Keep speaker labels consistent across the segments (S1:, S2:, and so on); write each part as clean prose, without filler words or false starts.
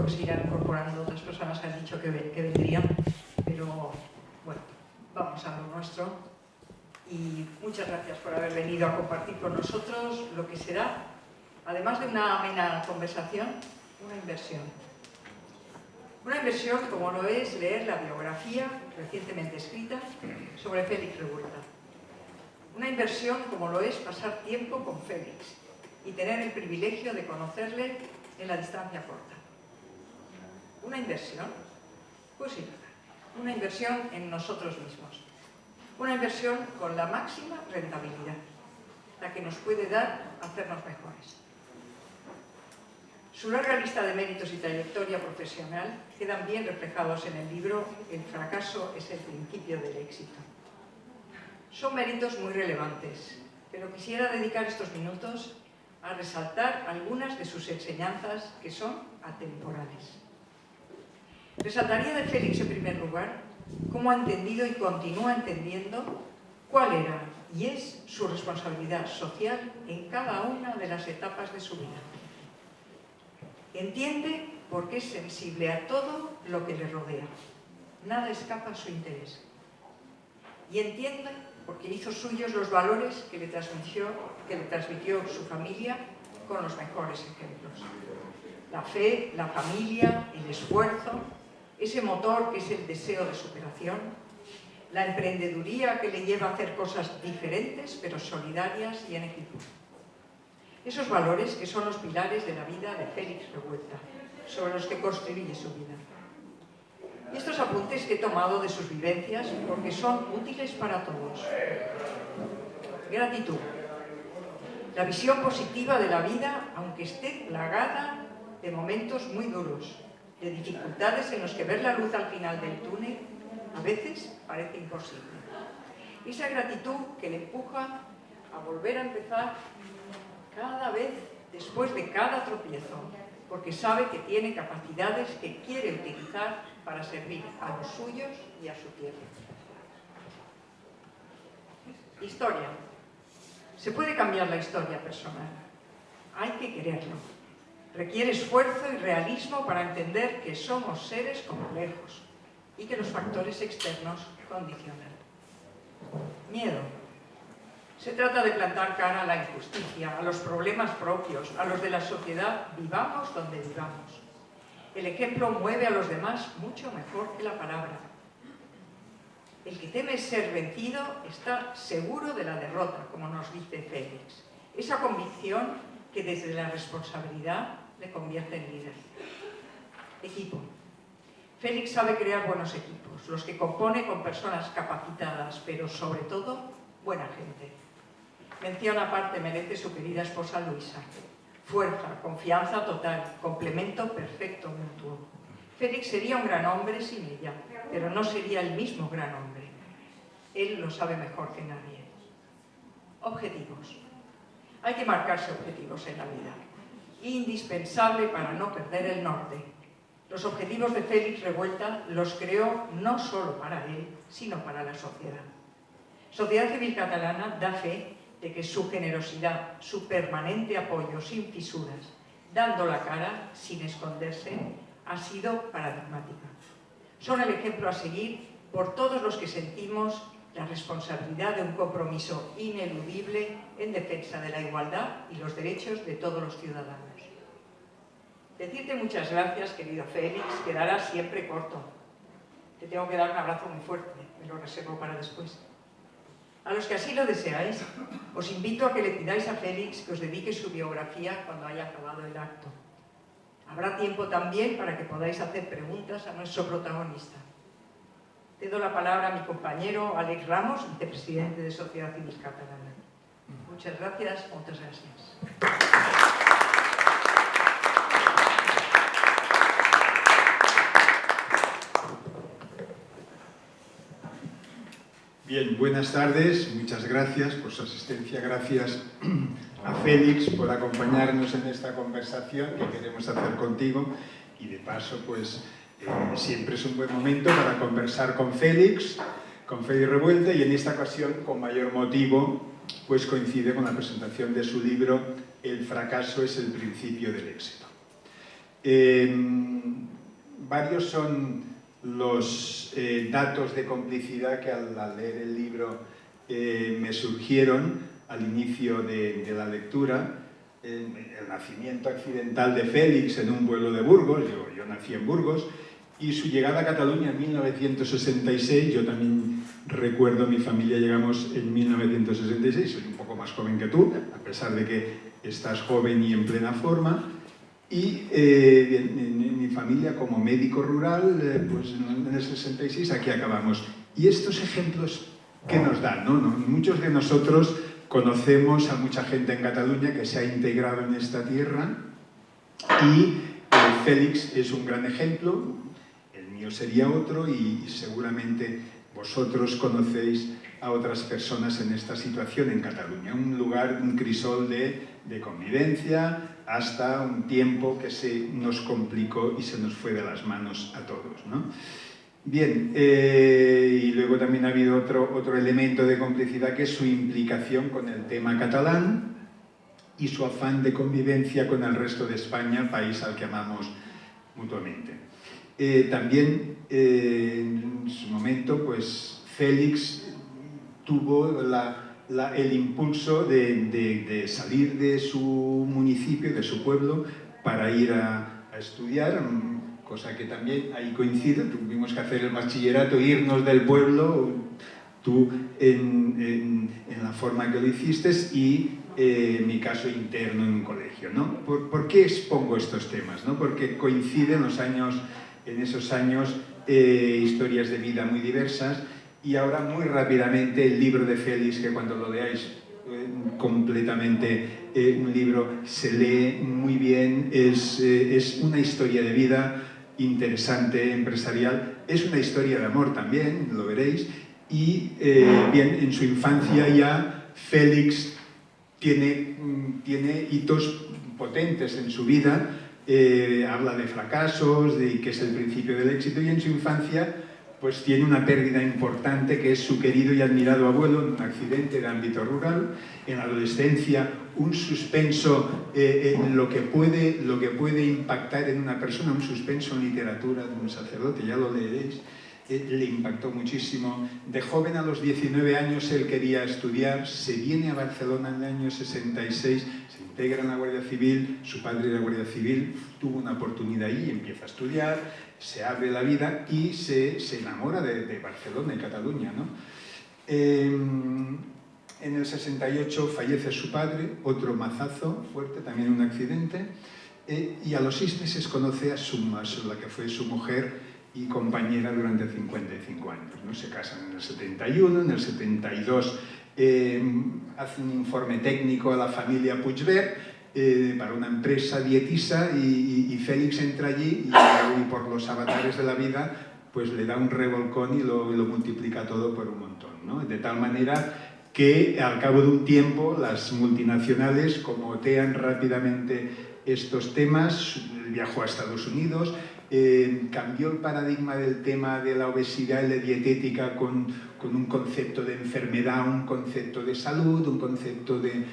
S1: seguro que se irán incorporando otras personas que han dicho que vendrían, pero bueno, vamos a lo nuestro. Y muchas gracias por haber venido a compartir con nosotros lo que será, además de una amena conversación, una inversión. Una inversión como lo es leer la biografía recientemente escrita sobre Félix Revuelta. Una inversión como lo es pasar tiempo con Félix y tener el privilegio de conocerle en la distancia corta. ¿Una inversión? Pues sí, una inversión en nosotros mismos. Una inversión con la máxima rentabilidad, la que nos puede dar hacernos mejores. Su larga lista de méritos y trayectoria profesional quedan bien reflejados en el libro El fracaso es el principio del éxito. Son méritos muy relevantes, pero quisiera dedicar estos minutos a resaltar algunas de sus enseñanzas que son atemporales. Resaltaría de Félix, en primer lugar, cómo ha entendido y continúa entendiendo cuál era y es su responsabilidad social en cada una de las etapas de su vida. Entiende porque es sensible a todo lo que le rodea. Nada escapa a su interés. Y entiende porque hizo suyos los valores que le transmitió su familia con los mejores ejemplos. La fe, la familia, el esfuerzo, ese motor que es el deseo de superación, la emprendeduría que le lleva a hacer cosas diferentes pero solidarias y en equipo. Esos valores que son los pilares de la vida de Félix Revuelta, sobre los que construye su vida. Y estos apuntes que he tomado de sus vivencias porque son útiles para todos. Gratitud. La visión positiva de la vida, aunque esté plagada de momentos muy duros, de dificultades en los que ver la luz al final del túnel a veces parece imposible. Esa gratitud que le empuja a volver a empezar cada vez después de cada tropiezo, porque sabe que tiene capacidades que quiere utilizar para servir a los suyos y a su tierra. Historia. Se puede cambiar la historia personal. Hay que quererlo. Requiere esfuerzo y realismo para entender que somos seres complejos y que los factores externos condicionan. Miedo. Se trata de plantar cara a la injusticia, a los problemas propios, a los de la sociedad, vivamos donde vivamos. El ejemplo mueve a los demás mucho mejor que la palabra. El que teme ser vencido está seguro de la derrota, como nos dice Félix. Esa convicción que desde la responsabilidad le convierte en líder. Equipo. Félix sabe crear buenos equipos, los que compone con personas capacitadas, pero sobre todo, buena gente. Mención aparte merece su querida esposa Luisa. Fuerza, confianza total, complemento perfecto mutuo. Félix sería un gran hombre sin ella, pero no sería el mismo gran hombre. Él lo sabe mejor que nadie. Objetivos. Hay que marcarse objetivos en la vida. Indispensable para no perder el norte. Los objetivos de Félix Revuelta los creó no solo para él, sino para la sociedad. Sociedad Civil Catalana da fe de que su generosidad, su permanente apoyo sin fisuras, dando la cara, sin esconderse, ha sido paradigmática. Son el ejemplo a seguir por todos los que sentimos la responsabilidad de un compromiso ineludible en defensa de la igualdad y los derechos de todos los ciudadanos. Decirte muchas gracias, querido Félix, quedará siempre corto. Te tengo que dar un abrazo muy fuerte, me lo reservo para después. A los que así lo deseáis, os invito a que le pidáis a Félix que os dedique su biografía cuando haya acabado el acto. Habrá tiempo también para que podáis hacer preguntas a nuestro protagonista. Te doy la palabra a mi compañero Alex Ramos, vicepresidente de Sociedad Civil Catalana. Muchas gracias, muchas gracias.
S2: Bien, buenas tardes, muchas gracias por su asistencia, gracias a Félix por acompañarnos en esta conversación que queremos hacer contigo y de paso pues siempre es un buen momento para conversar con Félix Revuelta y en esta ocasión con mayor motivo pues coincide con la presentación de su libro El fracaso es el principio del éxito. Varios son los datos de complicidad que al leer el libro me surgieron al inicio de la lectura. El nacimiento accidental de Félix en un pueblo de Burgos, yo nací en Burgos, y su llegada a Cataluña en 1966, yo también recuerdo, mi familia llegamos en 1966, soy un poco más joven que tú, a pesar de que estás joven y en plena forma, y en mi familia como médico rural, pues en el 66 aquí acabamos. Y estos ejemplos, ¿qué nos dan? ¿No? Muchos de nosotros conocemos a mucha gente en Cataluña que se ha integrado en esta tierra y Félix es un gran ejemplo, el mío sería otro y seguramente vosotros conocéis a otras personas en esta situación en Cataluña, un lugar, un crisol de convivencia hasta un tiempo que se nos complicó y se nos fue de las manos a todos, ¿no? Bien, y luego también ha habido otro elemento de complicidad que es su implicación con el tema catalán y su afán de convivencia con el resto de España, país al que amamos mutuamente. También en su momento, pues Félix tuvo el impulso de salir de su municipio, de su pueblo, para ir a estudiar, cosa que también ahí coincide, tuvimos que hacer el bachillerato, irnos del pueblo, tú en la forma que lo hiciste y en mi caso interno en un colegio, ¿no? ¿Por qué expongo estos temas? ¿No? Porque coinciden en esos años historias de vida muy diversas y ahora muy rápidamente el libro de Félix, que cuando lo leáis completamente un libro se lee muy bien, es una historia de vida interesante, empresarial, es una historia de amor también, lo veréis, y bien, en su infancia ya Félix tiene hitos potentes en su vida, habla de fracasos, de que es el principio del éxito, y en su infancia pues tiene una pérdida importante que es su querido y admirado abuelo en un accidente de ámbito rural. En la adolescencia un suspenso en lo que puede impactar en una persona, un suspenso en literatura de un sacerdote, ya lo leeréis, le impactó muchísimo. De joven, a los 19 años, él quería estudiar, se viene a Barcelona en el año 66, se integra en la Guardia Civil, su padre era Guardia Civil, tuvo una oportunidad ahí, empieza a estudiar, se abre la vida y se enamora de Barcelona y Cataluña, ¿no? En el 68 fallece su padre, otro mazazo fuerte, también un accidente, y a los 6 meses conoce a la que fue su mujer y compañera durante 55 años, ¿no? Se casan en el 71, en el 72 hace un informe técnico a la familia Puigvert para una empresa dietisa y Félix entra allí y por los avatares de la vida pues le da un revolcón y lo multiplica todo por un montón, ¿no? De tal manera que al cabo de un tiempo las multinacionales comotean rápidamente estos temas, viajó a Estados Unidos, cambió el paradigma del tema de la obesidad y la dietética con un concepto de enfermedad, un concepto de salud, un concepto de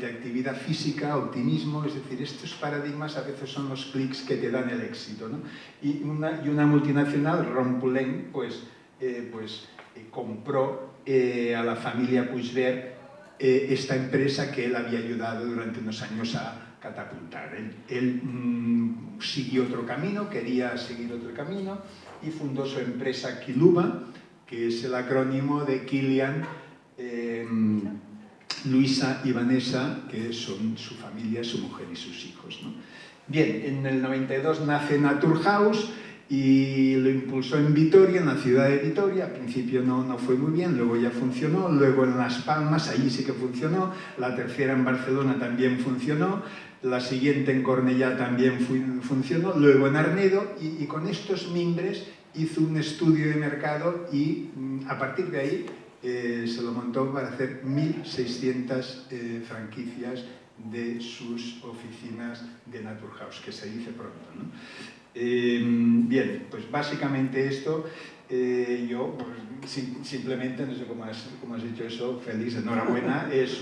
S2: actividad física, optimismo, es decir, estos paradigmas a veces son los clics que te dan el éxito, ¿no? Y una multinacional, Rhône-Poulenc, compró a la familia Puigvert esta empresa que él había ayudado durante unos años a catapultar. Él siguió otro camino, quería seguir otro camino y fundó su empresa Quiluba, que es el acrónimo de Kilian, Luisa y Vanessa, que son su familia, su mujer y sus hijos, ¿no? Bien, en el 92 nace Naturhaus y lo impulsó en Vitoria, en la ciudad de Vitoria. Al principio no fue muy bien, luego ya funcionó, luego en Las Palmas, allí sí que funcionó, la tercera en Barcelona también funcionó, la siguiente en Cornellá también funcionó, luego en Arnedo, y con estos mimbres hizo un estudio de mercado y a partir de ahí se lo montó para hacer 1.600 franquicias de sus oficinas de Naturhaus, que se dice pronto, ¿no? Bien, pues básicamente esto, yo pues, simplemente, no sé cómo has dicho eso, Félix, enhorabuena, es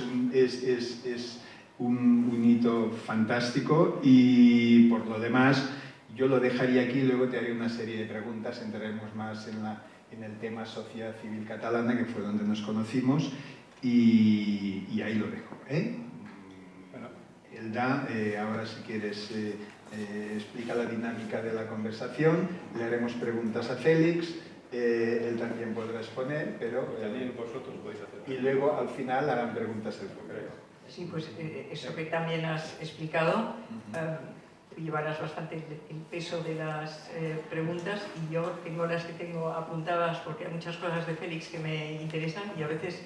S2: un hito fantástico y por lo demás yo lo dejaría aquí, luego te haré una serie de preguntas, entraremos más en el tema sociedad civil catalana, que fue donde nos conocimos, y ahí lo dejo. Bueno, Elda, ahora si quieres explica la dinámica de la conversación, le haremos preguntas a Félix, él también podrá exponer, pero
S3: también vosotros podéis hacer.
S2: Y luego al final harán preguntas al público.
S1: Sí, pues eso que también has explicado, llevarás bastante el peso de las preguntas, y yo tengo las que tengo apuntadas porque hay muchas cosas de Félix que me interesan y a veces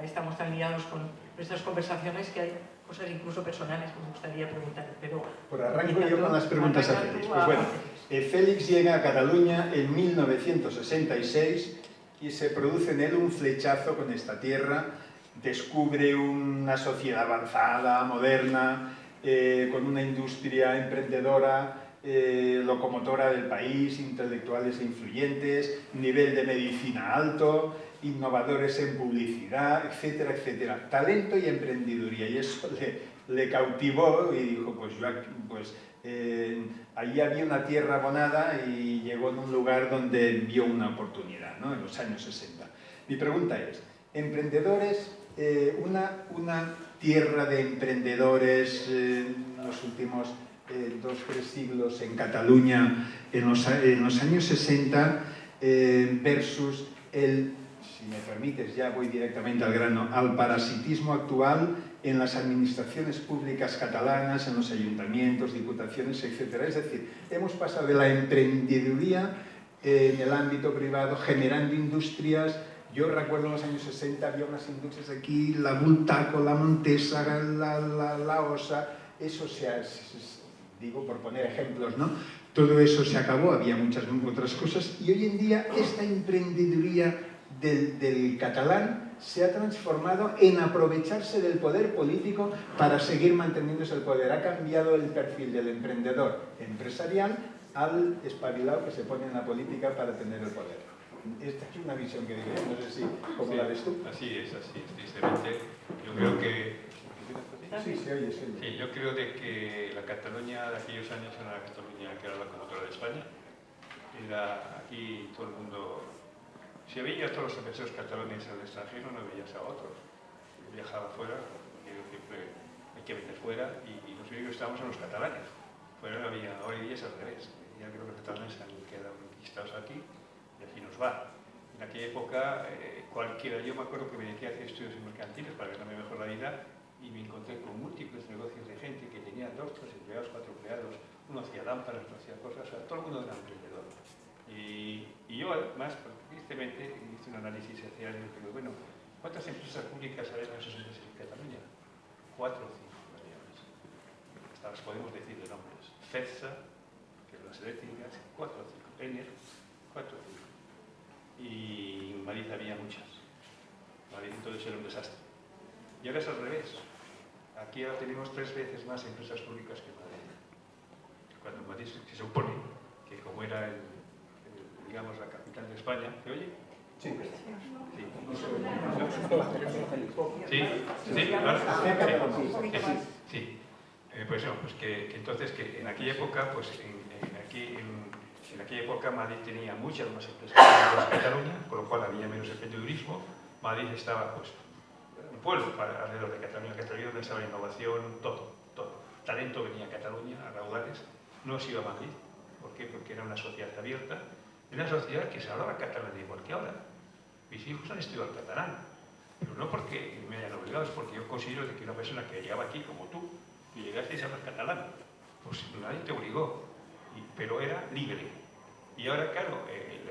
S1: estamos tan liados con nuestras conversaciones que hay cosas incluso personales que me gustaría preguntar. Pero
S2: por arranco yo con las preguntas a Félix. Pues bueno, Félix llega a Cataluña en 1966 y se produce en él un flechazo con esta tierra, descubre una sociedad avanzada, moderna, con una industria emprendedora, locomotora del país, intelectuales e influyentes, nivel de medicina alto, innovadores en publicidad, etcétera, etcétera. Talento y emprendeduría, y eso le cautivó y dijo, allí había una tierra abonada y llegó en un lugar donde vio una oportunidad, ¿no? En los años 60. Mi pregunta es, emprendedores, una tierra de emprendedores en los últimos 2-3 siglos en Cataluña, en los años 60, versus el, si me permites, ya voy directamente al grano, al parasitismo actual en las administraciones públicas catalanas, en los ayuntamientos, diputaciones, etc. Es decir, hemos pasado de la emprendeduría en el ámbito privado, generando industrias. Yo recuerdo en los años 60 había unas industrias aquí, la Bultaco, la Montesa, la Osa, eso digo por poner ejemplos, ¿no? Todo eso se acabó, había muchas otras cosas, y hoy en día esta emprendeduría del catalán se ha transformado en aprovecharse del poder político para seguir manteniéndose el poder. Ha cambiado el perfil del emprendedor empresarial al espabilado que se pone en la política para tener el poder. Esta es una visión que digo, no sé si, ¿cómo la ves tú?
S3: Así es, tristemente. Yo creo que...
S2: Sí, se oye, se oye.
S3: Sí, yo creo de que la Cataluña de aquellos años era la Cataluña que era la locomotora de España. Era aquí todo el mundo... Si veías a todos los empresarios catalanes al extranjero, no veías a otros. Yo viajaba afuera, digo, siempre hay que vender fuera, y los únicos estábamos en los catalanes. Fuera no había, hoy día es al revés. Ya creo que los catalanes han quedado conquistados aquí, y así nos va. En aquella época, cualquiera, yo me acuerdo que me dediqué a hacer estudios mercantiles para ganarme mejor la vida, y me encontré con múltiples negocios de gente que tenía 2, 3 empleados, 4 empleados, uno hacía lámparas, otro hacía cosas, o sea, todo el mundo era emprendedor. Y yo, además, tristemente, hice un análisis hacia años y digo, bueno, ¿cuántas empresas públicas hay en esos años en Cataluña? 4 o 5 variables. Hasta las podemos decir de nombres. FEDSA, que son las eléctricas, 4 o 5. ENER, 4 o 5. Y en Madrid había muchas. Madrid entonces era un desastre. Y ahora es al revés. Aquí ahora tenemos 3 veces más empresas públicas que en Madrid. Cuando en Madrid se supone que como era digamos, la capital de España, ¿se oye?
S2: Sí.
S3: Sí. Pues no, pues que entonces que en aquella época, pues en aquella época Madrid tenía muchas más empresas que Cataluña, con lo cual había menos emprendedurismo. Madrid estaba, pues, un pueblo alrededor de Cataluña. Cataluña donde estaba la innovación, todo. Talento venía a Cataluña, a raudales, no se iba a Madrid. ¿Por qué? Porque era una sociedad abierta, una sociedad que se hablaba catalán igual que ahora. Mis hijos han estudiado el catalán, pero no porque me hayan obligado, es porque yo considero que una persona que llegaba aquí como tú, y llegaste a hablar catalán, pues nadie te obligó, pero era libre. Y ahora, claro,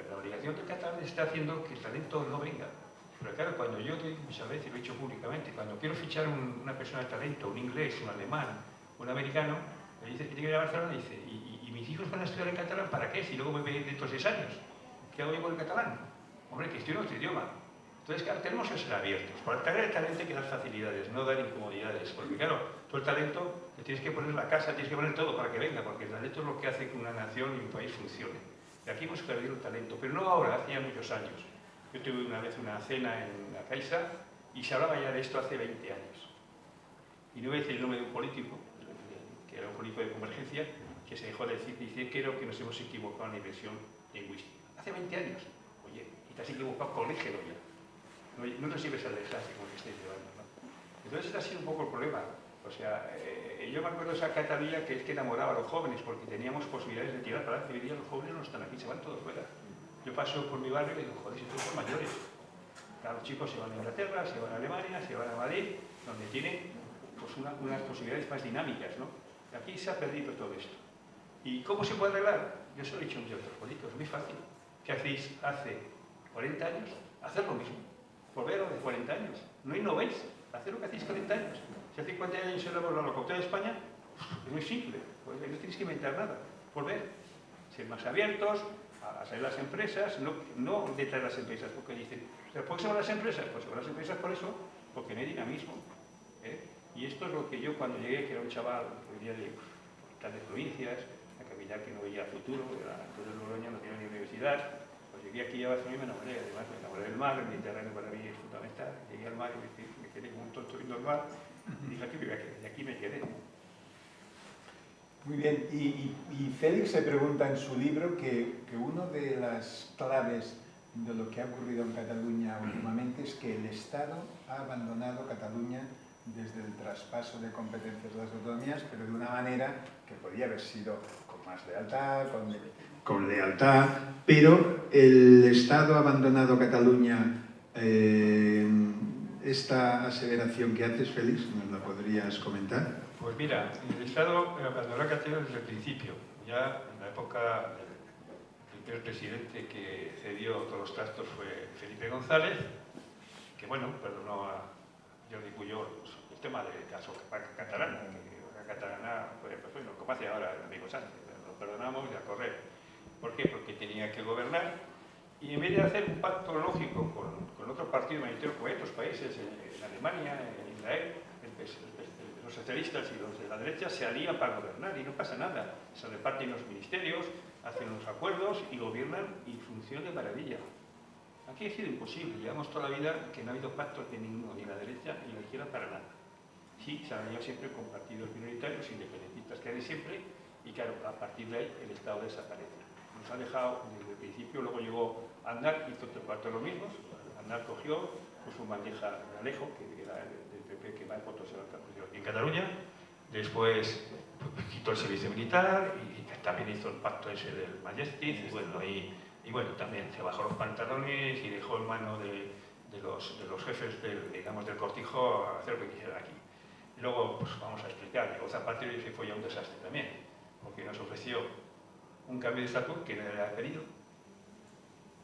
S3: la obligación del catalán está haciendo que el talento no venga. Pero claro, cuando yo doy muchas veces, lo he dicho públicamente, cuando quiero fichar una persona de talento, un inglés, un alemán, un americano, me dice que tiene que ir a Barcelona y dice, ¿y mis hijos van a estudiar en catalán para qué? Si luego me ven dentro de 6 años. ¿Qué hago yo con el catalán? Hombre, que estudio otro idioma. Entonces, claro, tenemos que ser abiertos. Para atraer el talento hay que dar facilidades, no dar incomodidades. Porque, claro, tú el talento le tienes que poner la casa, tienes que poner todo para que venga, porque el talento es lo que hace que una nación y un país funcione. Y aquí hemos perdido el talento, pero no ahora, hace ya muchos años. Yo tuve una vez una cena en la Caixa y se hablaba ya de esto hace 20 años. Y no voy a decir el nombre de un político, que era un político de Convergencia, que se dejó de decir, dice, creo que nos hemos equivocado en la inversión lingüística. Hace 20 años. Oye, y te has equivocado, corrígelo ya. No nos lleves al desastre como que estáis llevando, ¿no? Entonces, ese ha sido un poco el problema. O sea, yo me acuerdo de esa Cataluña que es que enamoraba a los jóvenes porque teníamos posibilidades de tirar para adelante. Hoy día los jóvenes no están aquí, se van todos fuera. Yo paso por mi barrio y digo, joder, si todos son mayores. Claro, los chicos se van a Inglaterra, se van a Alemania, se van a Madrid, donde tienen pues, unas posibilidades más dinámicas, ¿no? Y aquí se ha perdido todo esto. ¿Y cómo se puede arreglar? Yo se lo he dicho a muchos otros políticos, es muy fácil. ¿Qué hacéis hace 40 años? Hacer lo mismo. Volver a lo de 40 años. No innovéis, hacer lo que hacéis 40 años. Si hace 40 años éramos la locomotora de España, es muy simple, pues no tenéis que inventar nada. Volver, ser más abiertos, a salir las empresas, no detrás de las empresas, porque dicen, ¿pero por qué se van las empresas? Pues se van las empresas por eso, porque no hay dinamismo. Y esto es lo que yo cuando llegué, que era un chaval, venía de tantas provincias, a capital que no veía futuro, entonces Logroño no tenía ni universidad, pues llegué aquí a Barcelona y me enamoré, además me enamoré del mar, el Mediterráneo para mí es fundamental, llegué al mar y me quedé como un tonto viendo el mar, y dije, aquí me voy a quedar, y aquí me quedé.
S2: Muy bien, y Félix se pregunta en su libro que una de las claves de lo que ha ocurrido en Cataluña últimamente es que el Estado ha abandonado Cataluña desde el traspaso de competencias de las autonomías, pero de una manera que podía haber sido con más lealtad, con lealtad, pero el Estado ha abandonado Cataluña. Esta aseveración que haces, Félix, ¿nos la podrías comentar?
S3: Pues mira, el Estado abandonó Cataluña desde el principio, ya en la época del primer presidente que cedió todos los trastos fue Felipe González, que bueno, perdonó a Jordi Pujol el tema del caso catalán, que la catalana, pues bueno, como hace ahora el amigo Sánchez, lo perdonamos y a correr. ¿Por qué? Porque tenía que gobernar y en vez de hacer un pacto lógico con otro partido mayoritario como otros países, en Alemania, en Israel, los socialistas y los de la derecha se alían para gobernar y no pasa nada. Se reparten los ministerios, hacen los acuerdos y gobiernan y funciona de maravilla. Aquí ha sido imposible. Llevamos toda la vida que no ha habido pactos de ninguno, ni la derecha ni la izquierda para nada. Sí, se han aliado siempre con partidos minoritarios, independentistas que hay siempre, y claro, a partir de ahí el Estado desaparece. Nos ha dejado desde el principio, luego llegó Aznar, hizo otro cuarto lo mismo. Aznar cogió, puso una bandeja de Alejo, que era del PP, que va en votos en Cataluña, después quitó el servicio militar y también hizo el pacto ese del Majestic, y bueno, también se bajó los pantalones y dejó en mano de los jefes del cortijo a hacer lo que quisieran aquí. Y luego, pues vamos a explicar, llegó Zapatero y se fue ya un desastre también, porque nos ofreció un cambio de estatuto que no era pedido.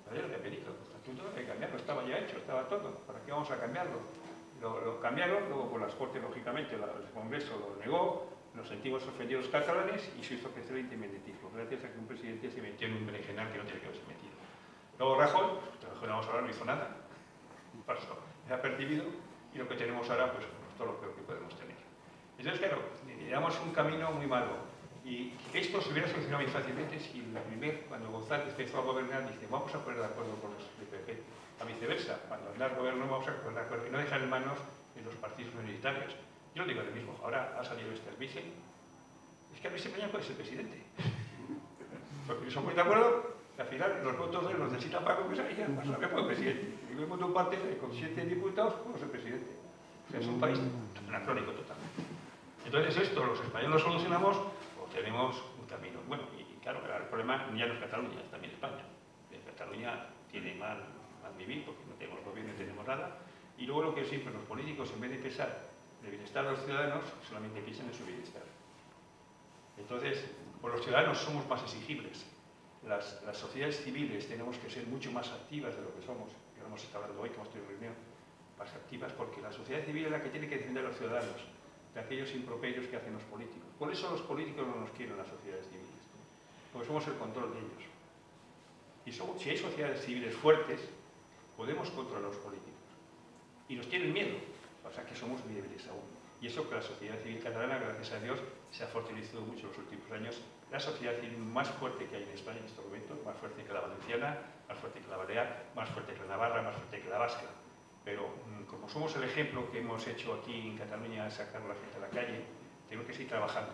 S3: Nadie lo había pedido, el estatuto no había que cambiarlo, estaba ya hecho, estaba todo. ¿Para qué vamos a cambiarlo? Lo cambiaron, luego por las Cortes, lógicamente, el Congreso lo negó, nos sentimos ofendidos los catalanes y se hizo crecer el independentismo, gracias a que un presidente se metió en un berenjenal que no tiene que haberse metido. Luego Rajoy, vamos a hablar, no hizo nada, pasó, se ha percibido y lo que tenemos ahora, pues todo lo peor que podemos tener. Entonces, claro, llevamos un camino muy malo. Y esto se hubiera solucionado muy fácilmente si cuando González empezó a gobernar, dice, vamos a poner de acuerdo con los del PP. A viceversa, cuando Aznar gobernó, vamos a poner de acuerdo y no dejar en manos de los partidos minoritarios. Yo lo digo lo mismo, ahora ha salido este Alvise, es que Alvise mañana puede ser presidente. Porque no se ponen de acuerdo, al final los votos de los necesita para comenzar y ya pasa que puede presidente. Y luego un partido con 7 diputados puede ser presidente. O sea, es un país anacrónico totalmente. Entonces esto, los españoles lo solucionamos, tenemos un camino. Bueno, y claro, el problema ya no es Cataluña, es también España. En Cataluña tiene mal vivir porque no tenemos gobierno, no tenemos nada. Y luego lo que siempre los políticos, en vez de pensar en el bienestar de los ciudadanos, solamente piensan en su bienestar. Entonces, por los ciudadanos somos más exigibles. Las sociedades civiles tenemos que ser mucho más activas de lo que somos. Que lo hemos estado hablando hoy, que hemos tenido reunión, más activas, porque la sociedad civil es la que tiene que defender a los ciudadanos de aquellos improperios que hacen los políticos. Por eso los políticos no nos quieren las sociedades civiles, porque somos el control de ellos. Y si hay sociedades civiles fuertes, podemos controlar a los políticos. Y nos tienen miedo, o sea que somos muy débiles aún. Y eso que la sociedad civil catalana, gracias a Dios, se ha fortalecido mucho en los últimos años. La sociedad civil más fuerte que hay en España en estos momentos, más fuerte que la valenciana, más fuerte que la balear, más fuerte que la navarra, más fuerte que la vasca. Pero como somos el ejemplo que hemos hecho aquí en Cataluña, sacar a la gente a la calle, tenemos que seguir trabajando.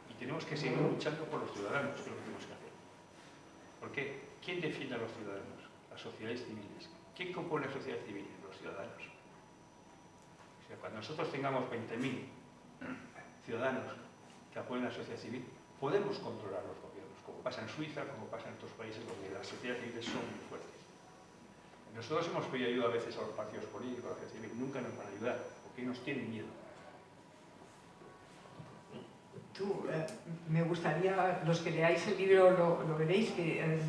S3: Y tenemos que seguir luchando por los ciudadanos, que es lo que tenemos que hacer. Porque ¿quién defiende a los ciudadanos? Las sociedades civiles. ¿Quién compone la sociedad civil? Los ciudadanos. O sea, cuando nosotros tengamos 20.000 ciudadanos que apoyen a la sociedad civil, podemos controlar los gobiernos, como pasa en Suiza, como pasa en otros países donde las sociedades civiles son muy fuertes. Nosotros hemos pedido ayuda a veces a los partidos políticos, a la sociedad civil, nunca nos van a ayudar, porque nos tienen miedo.
S1: Me gustaría, los que leáis el libro lo veréis, que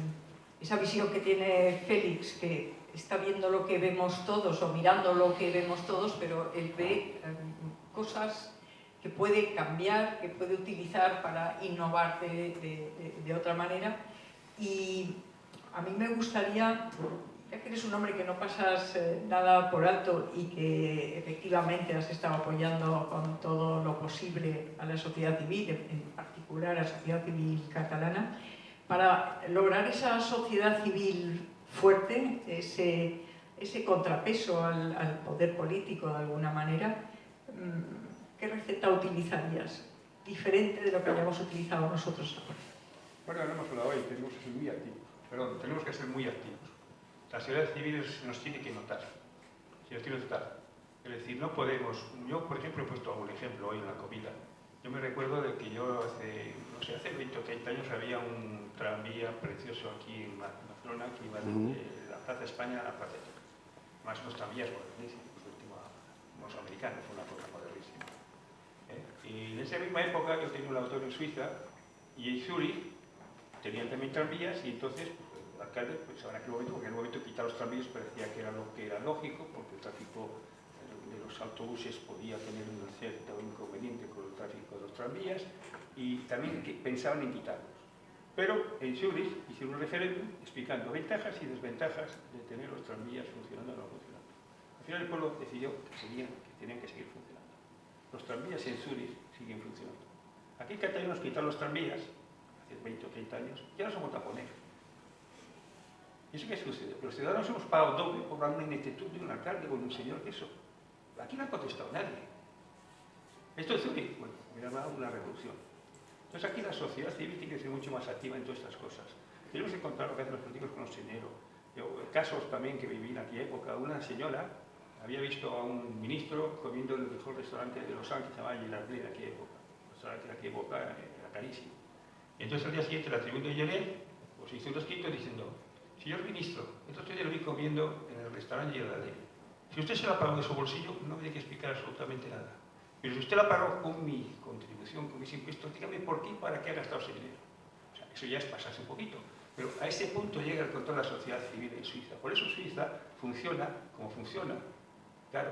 S1: esa visión que tiene Félix, que está viendo lo que vemos todos o mirando lo que vemos todos, pero él ve cosas que puede cambiar, que puede utilizar para innovar de otra manera. Y a mí me gustaría, ya que eres un hombre que no pasas nada por alto y que efectivamente has estado apoyando con todo lo posible a la sociedad civil, en particular a la sociedad civil catalana, para lograr esa sociedad civil fuerte, ese contrapeso al poder político de alguna manera, ¿qué receta utilizarías? Diferente de lo que hayamos utilizado nosotros ahora.
S3: Bueno, no hemos hablado hoy, tenemos que ser muy activos. Perdón, tenemos que ser muy activos. La sociedad civil nos tiene que notar. Es decir, no podemos... Yo, por ejemplo, he puesto un ejemplo hoy en la comida. Yo me recuerdo de que yo hace 20 o 30 años había un tranvía precioso aquí en Barcelona que iba de la Plaza España a la Plaza Etoca. Más unos tranvías modernísimos, los americanos, una cosa modernísima. Y en esa misma época yo tenía un laboratorio en Suiza y en Zúrich tenían también tranvías y entonces el alcalde, pues en aquel momento, porque en el momento de quitar los tranvías parecía que era lo que era lógico, porque el tráfico de los autobuses podía tener un cierto inconveniente con el tráfico de los tranvías y también pensaban en quitarlos. Pero en Zúrich hicieron un referéndum explicando ventajas y desventajas de tener los tranvías funcionando o no funcionando. Al final el pueblo decidió que tenían que seguir funcionando. Los tranvías en Zúrich siguen funcionando. Aquí en Cataluña nos quitaron los tranvías hace 20 o 30 años, ya los hemos vuelto a poner. ¿Y eso qué sucede? Los ciudadanos hemos pagado doble por una ineptitud de un alcalde o de un señor que eso. Aquí no ha contestado nadie. ¿Esto es Zúrich? Bueno, me ha dado una revolución. Entonces aquí la sociedad civil tiene que ser mucho más activa en todas estas cosas. Tenemos que contar lo que hacen los políticos con los dinero. Casos también que viví en aquella época. Una señora había visto a un ministro comiendo en el mejor restaurante de Los Ángeles, se llamaba Girardin, en aquella época. El restaurante de aquella época era carísimo. Y entonces al día siguiente la tribuna de Lloret pues hizo un escrito diciendo: señor ministro, entonces yo lo vi comiendo en el restaurante Girardin. Si usted se la pagó de su bolsillo, no me tiene que explicar absolutamente nada. Pero si usted la pagó con mi contribución, con mis impuestos, dígame por qué y para qué ha gastado ese dinero. O sea, eso ya es pasarse un poquito. Pero a ese punto llega el control de la sociedad civil en Suiza. Por eso Suiza funciona como funciona. Claro,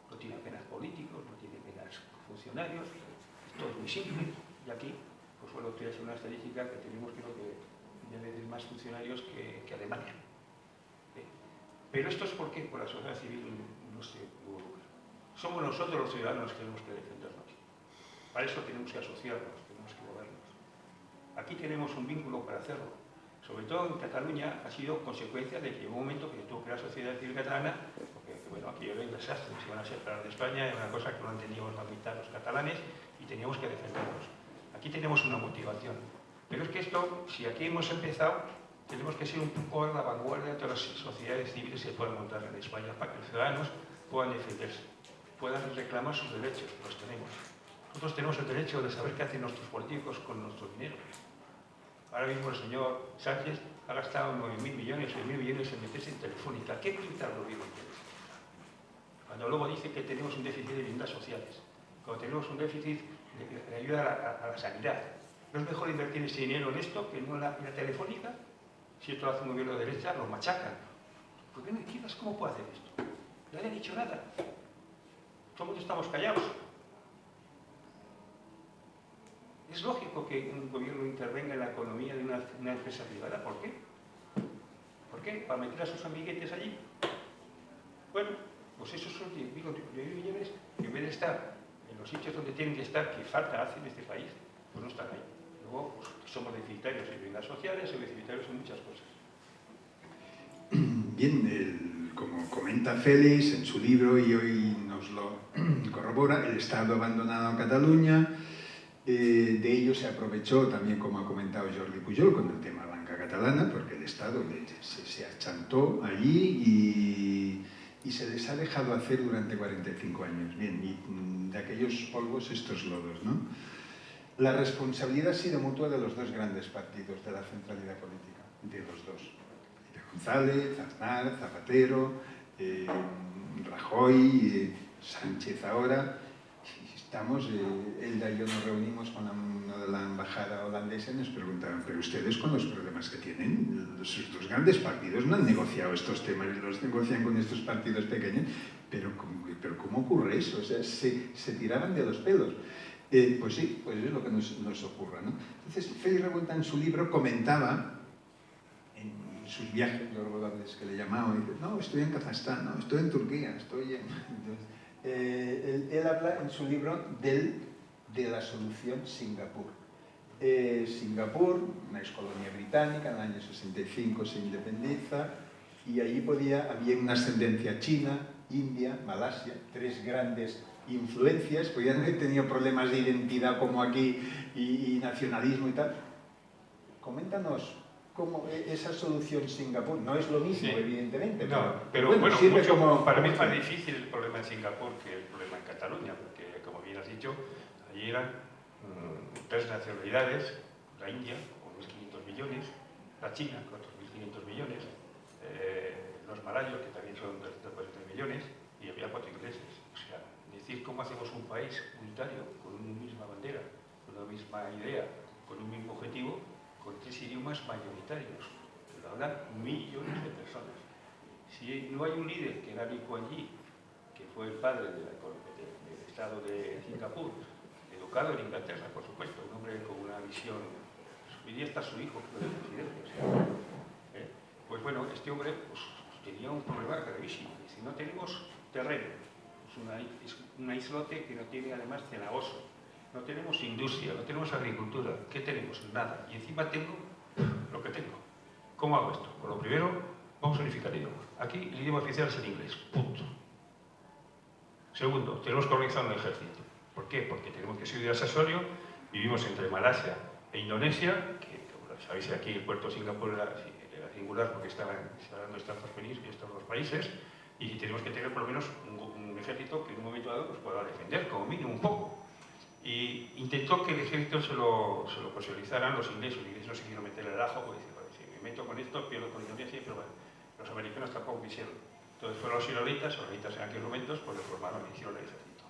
S3: no tiene apenas políticos, no tiene apenas funcionarios, todo es muy simple. Y aquí, pues bueno, estoy haciendo una estadística que tenemos, creo que, 10 veces más funcionarios que Alemania. Pero esto es porque por la sociedad civil no se involucra. Somos nosotros los ciudadanos que tenemos que defendernos. Para eso tenemos que asociarnos, tenemos que movernos. Aquí tenemos un vínculo para hacerlo. Sobre todo en Cataluña ha sido consecuencia de que llegó un momento que tuvo que la sociedad civil catalana, porque bueno, aquí era un desastre, se iban a separar de España, era una cosa que no entendíamos la mitad los catalanes y teníamos que defendernos. Aquí tenemos una motivación. Pero es que esto, si aquí hemos empezado, tenemos que ser un poco a la vanguardia de todas las sociedades civiles que puedan montar en España para que los ciudadanos puedan defenderse, puedan reclamar sus derechos, los tenemos. Nosotros tenemos el derecho de saber qué hacen nuestros políticos con nuestro dinero. Ahora mismo el señor Sánchez ha gastado 9.000 millones o 10.000 millones en meterse en Telefónica. ¿Qué pinta lo digo en Telefónica? Cuando luego dice que tenemos un déficit de viviendas sociales, cuando tenemos un déficit de ayuda a la sanidad, ¿no es mejor invertir ese dinero en esto que no en la Telefónica? Si esto lo hace un gobierno de derecha, lo machacan. ¿Por qué no izquierdas cómo puede hacer esto? Nadie ha dicho nada. Todos estamos callados. Es lógico que un gobierno intervenga en la economía de una empresa privada. ¿Por qué? ¿Por qué? ¿Para meter a sus amiguetes allí? Bueno, pues esos son 10.000 millones que en vez de estar en los sitios donde tienen que estar, que falta hace en este país, pues no están ahí. Luego, pues, somos deficitarios en viviendas sociales, somos deficitarios en muchas cosas.
S2: Bien, como comenta Félix en su libro y hoy nos lo corrobora, el Estado abandonado en Cataluña, De ello se aprovechó también, como ha comentado Jordi Pujol, con el tema banca catalana, porque el Estado se achantó allí y se les ha dejado hacer durante 45 años. Bien, y de aquellos polvos estos lodos, ¿no? La responsabilidad ha sido mutua de los dos grandes partidos de la centralidad política, de los dos. De González, Aznar, Zapatero, Rajoy, Sánchez ahora. Estamos, Elda y yo nos reunimos con una de la embajada holandesa y nos preguntaban, pero ustedes con los problemas que tienen, sus dos grandes partidos no han negociado estos temas y los negocian con estos partidos pequeños, pero ¿cómo ocurre eso? O sea, se tiraban de los pelos. Pues sí, pues es lo que nos ocurre, ¿no? Entonces, Félix Revuelta en su libro comentaba, en sus viajes laborables que le llamaban, y dice, no, estoy en Kazajstán, no, estoy en Turquía, estoy en... Entonces, él habla en su libro de la solución Singapur. Singapur, una excolonia británica, en el año 65 se independiza y allí había una ascendencia china, India, Malasia, tres grandes influencias, podían haber tenido problemas de identidad como aquí y nacionalismo y tal. Coméntanos cómo esa solución Singapur, no es lo mismo, sí, evidentemente,
S3: pero bueno, para mí es más difícil el problema en Singapur que el problema en Cataluña, porque como bien has dicho, allí eran tres nacionalidades, la India con 1.500 millones, la China con otros 1.500 millones, los malayos que también son 340 millones y había 4 ingleses. O sea, decir cómo hacemos un país unitario con una misma bandera, con una misma idea, con un mismo objetivo, con 3 idiomas mayoritarios, que lo hablan millones de personas. Si no hay un líder que era Lee Kuan Yew, que fue el padre del Estado de Singapur, educado en Inglaterra, por supuesto, un hombre con una visión, hoy día está su hijo, que fue el presidente, o sea, pues bueno, este hombre pues, tenía un problema gravísimo. Si no tenemos terreno, es una islote que no tiene además cenagoso, no tenemos industria, no tenemos agricultura, ¿qué tenemos? Nada. Y encima tengo lo que tengo. ¿Cómo hago esto? Por lo primero, vamos a unificar el idioma. Aquí el idioma oficial es el inglés, punto. Segundo, tenemos que organizar un ejército. ¿Por qué? Porque tenemos que subir al Sassorio, vivimos entre Malasia e Indonesia, que como sabéis aquí el puerto de Singapur era singular porque estaban dando estas dos países, y tenemos que tener por lo menos un ejército que en un momento dado nos pueda defender, como mínimo un poco. Y intentó que el ejército se lo posibilizaran los ingleses. Los ingleses no se quisieron meter el ajo, porque si me meto con esto, pierdo con Indonesia, pero bueno, los americanos tampoco quisieron. Entonces fueron los israelitas en aquellos momentos, pues formaron y hicieron el ejército.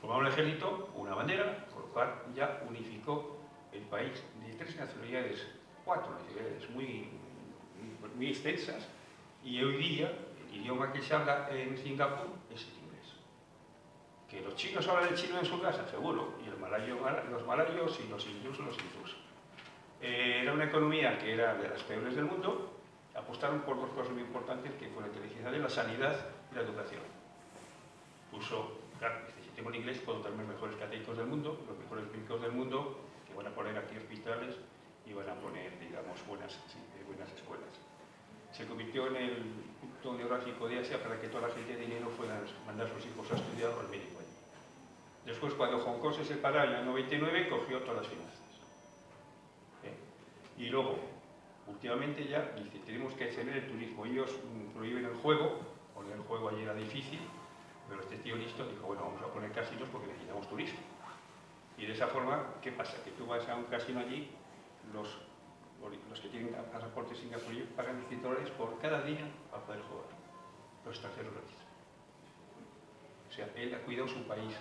S3: Formaron el ejército, una bandera, por lo cual ya unificó el país de 3 nacionalidades, 4 nacionalidades muy extensas, y hoy día el idioma que se habla en Singapur es el inglés. Que los chinos hablan el chino en su casa, seguro, y los malayos y los hindús. Era una economía que era de las peores del mundo. Apostaron por 2 cosas muy importantes, que fue la inteligencia de la sanidad y la educación. Claro, si tengo el inglés puedo tener los mejores católicos del mundo, los mejores médicos del mundo, que van a poner aquí hospitales y van a poner, digamos, buenas escuelas. Se convirtió en el punto neurálgico de Asia para que toda la gente de dinero fuera a mandar a sus hijos a estudiar al médico allí. Después, cuando Hong Kong se separó en el 99, cogió todas las finanzas. Y luego, últimamente ya, dice, tenemos que extender el turismo. Ellos prohíben el juego, poner el juego allí era difícil, pero este tío listo dijo, bueno, vamos a poner casinos porque necesitamos turismo. Y de esa forma, ¿qué pasa? Que tú vas a un casino allí, los que tienen pasaportes singapureños pagan $100 por cada día para poder jugar. Los extranjeros gratis. O sea, él ha cuidado su país.